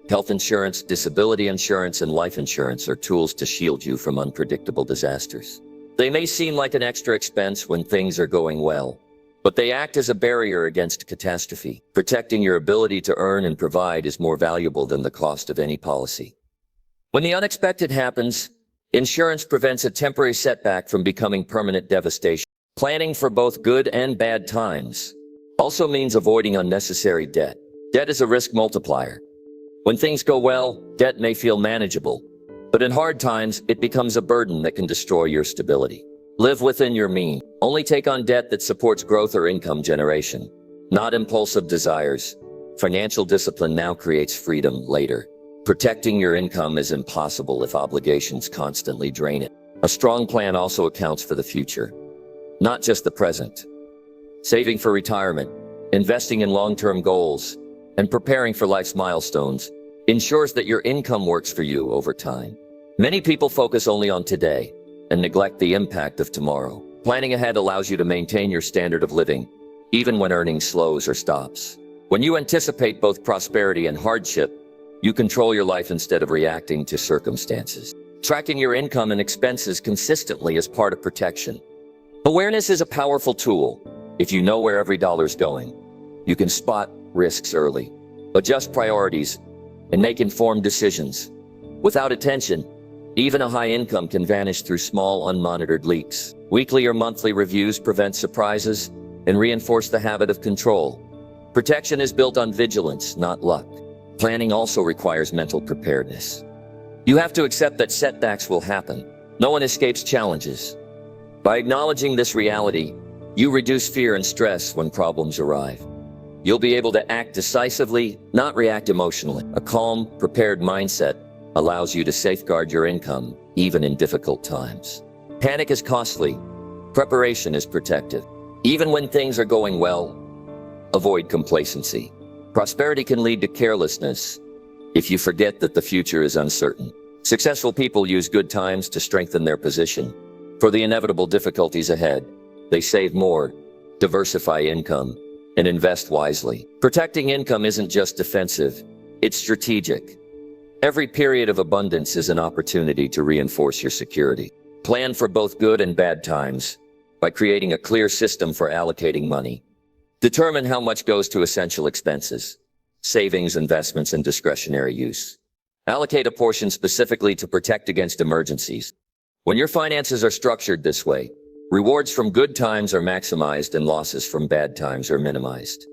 Health insurance, disability insurance, and life insurance are tools to shield you from unpredictable disasters. They may seem like an extra expense when things are going well, but they act as a barrier against catastrophe. Protecting your ability to earn and provide is more valuable than the cost of any policy. When the unexpected happens, insurance prevents a temporary setback from becoming permanent devastation. Planning for both good and bad times also means avoiding unnecessary debt. Debt is a risk multiplier. When things go well, debt may feel manageable, but in hard times, it becomes a burden that can destroy your stability. Live within your means. Only take on debt that supports growth or income generation, not impulsive desires. Financial discipline now creates freedom later. Protecting your income is impossible if obligations constantly drain it. A strong plan also accounts for the future, not just the present. Saving for retirement, investing in long-term goals, and preparing for life's milestones ensures that your income works for you over time. Many people focus only on today and neglect the impact of tomorrow. Planning ahead allows you to maintain your standard of living, even when earning slows or stops. When you anticipate both prosperity and hardship, you control your life instead of reacting to circumstances. Tracking your income and expenses consistently is part of protection. Awareness is a powerful tool. If you know where every dollar's going, you can spot risks early, adjust priorities, and make informed decisions. Without attention, even a high income can vanish through small, unmonitored leaks. Weekly or monthly reviews prevent surprises and reinforce the habit of control. Protection is built on vigilance, not luck. Planning also requires mental preparedness. You have to accept that setbacks will happen. No one escapes challenges. By acknowledging this reality, you reduce fear and stress when problems arrive. You'll be able to act decisively, not react emotionally. A calm, prepared mindset allows you to safeguard your income, even in difficult times. Panic is costly. Preparation is protective. Even when things are going well, avoid complacency. Prosperity can lead to carelessness if you forget that the future is uncertain. Successful people use good times to strengthen their position. For the inevitable difficulties ahead, they save more, diversify income, and invest wisely. Protecting income isn't just defensive, it's strategic. Every period of abundance is an opportunity to reinforce your security. Plan for both good and bad times by creating a clear system for allocating money. Determine how much goes to essential expenses, savings, investments, and discretionary use. Allocate a portion specifically to protect against emergencies. When your finances are structured this way, rewards from good times are maximized and losses from bad times are minimized.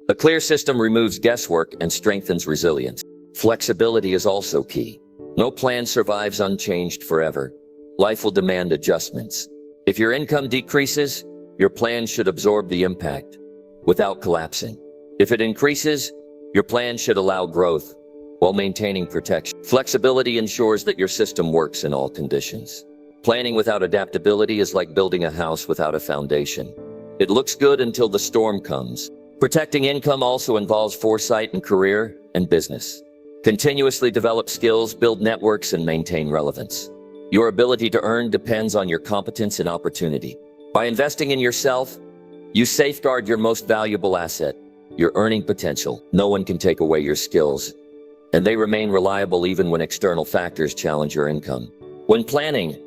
A clear system removes guesswork and strengthens resilience. Flexibility is also key. No plan survives unchanged forever. Life will demand adjustments. If your income decreases, your plan should absorb the impact without collapsing. If it increases, your plan should allow growth while maintaining protection. Flexibility ensures that your system works in all conditions. Planning without adaptability is like building a house without a foundation. It looks good until the storm comes. Protecting income also involves foresight in career and business. Continuously develop skills, build networks, and maintain relevance. Your ability to earn depends on your competence and opportunity. By investing in yourself, you safeguard your most valuable asset, your earning potential. No one can take away your skills, and they remain reliable even when external factors challenge your income. When planning,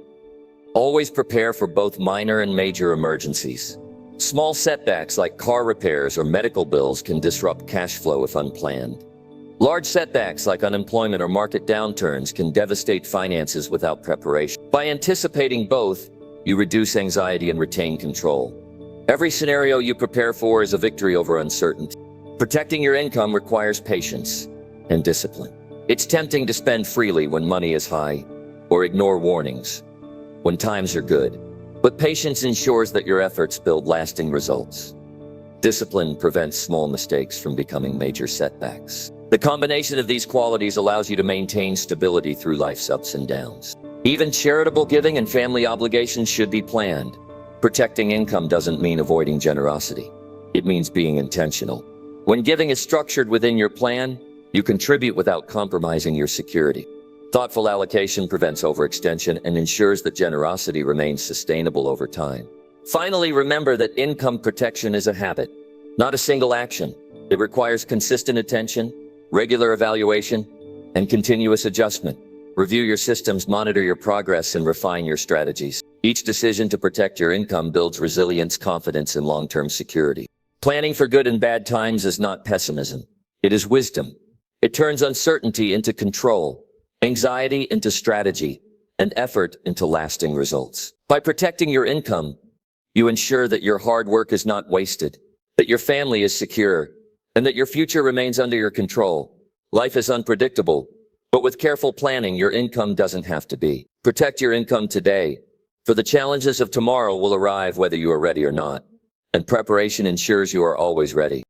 always prepare for both minor and major emergencies. Small setbacks like car repairs or medical bills can disrupt cash flow if unplanned. Large setbacks like unemployment or market downturns can devastate finances without preparation. By anticipating both, you reduce anxiety and retain control. Every scenario you prepare for is a victory over uncertainty. Protecting your income requires patience and discipline. It's tempting to spend freely when money is high, or ignore warnings when times are good. But patience ensures that your efforts build lasting results. Discipline prevents small mistakes from becoming major setbacks. The combination of these qualities allows you to maintain stability through life's ups and downs. Even charitable giving and family obligations should be planned. Protecting income doesn't mean avoiding generosity. It means being intentional. When giving is structured within your plan, you contribute without compromising your security. Thoughtful allocation prevents overextension and ensures that generosity remains sustainable over time. Finally, remember that income protection is a habit, not a single action. It requires consistent attention, regular evaluation, and continuous adjustment. Review your systems, monitor your progress, and refine your strategies. Each decision to protect your income builds resilience, confidence, and long-term security. Planning for good and bad times is not pessimism. It is wisdom. It turns uncertainty into control, anxiety into strategy, and effort into lasting results. By protecting your income, you ensure that your hard work is not wasted, that your family is secure, and that your future remains under your control. Life is unpredictable, but with careful planning, your income doesn't have to be. Protect your income today, for the challenges of tomorrow will arrive whether you are ready or not, and preparation ensures you are always ready.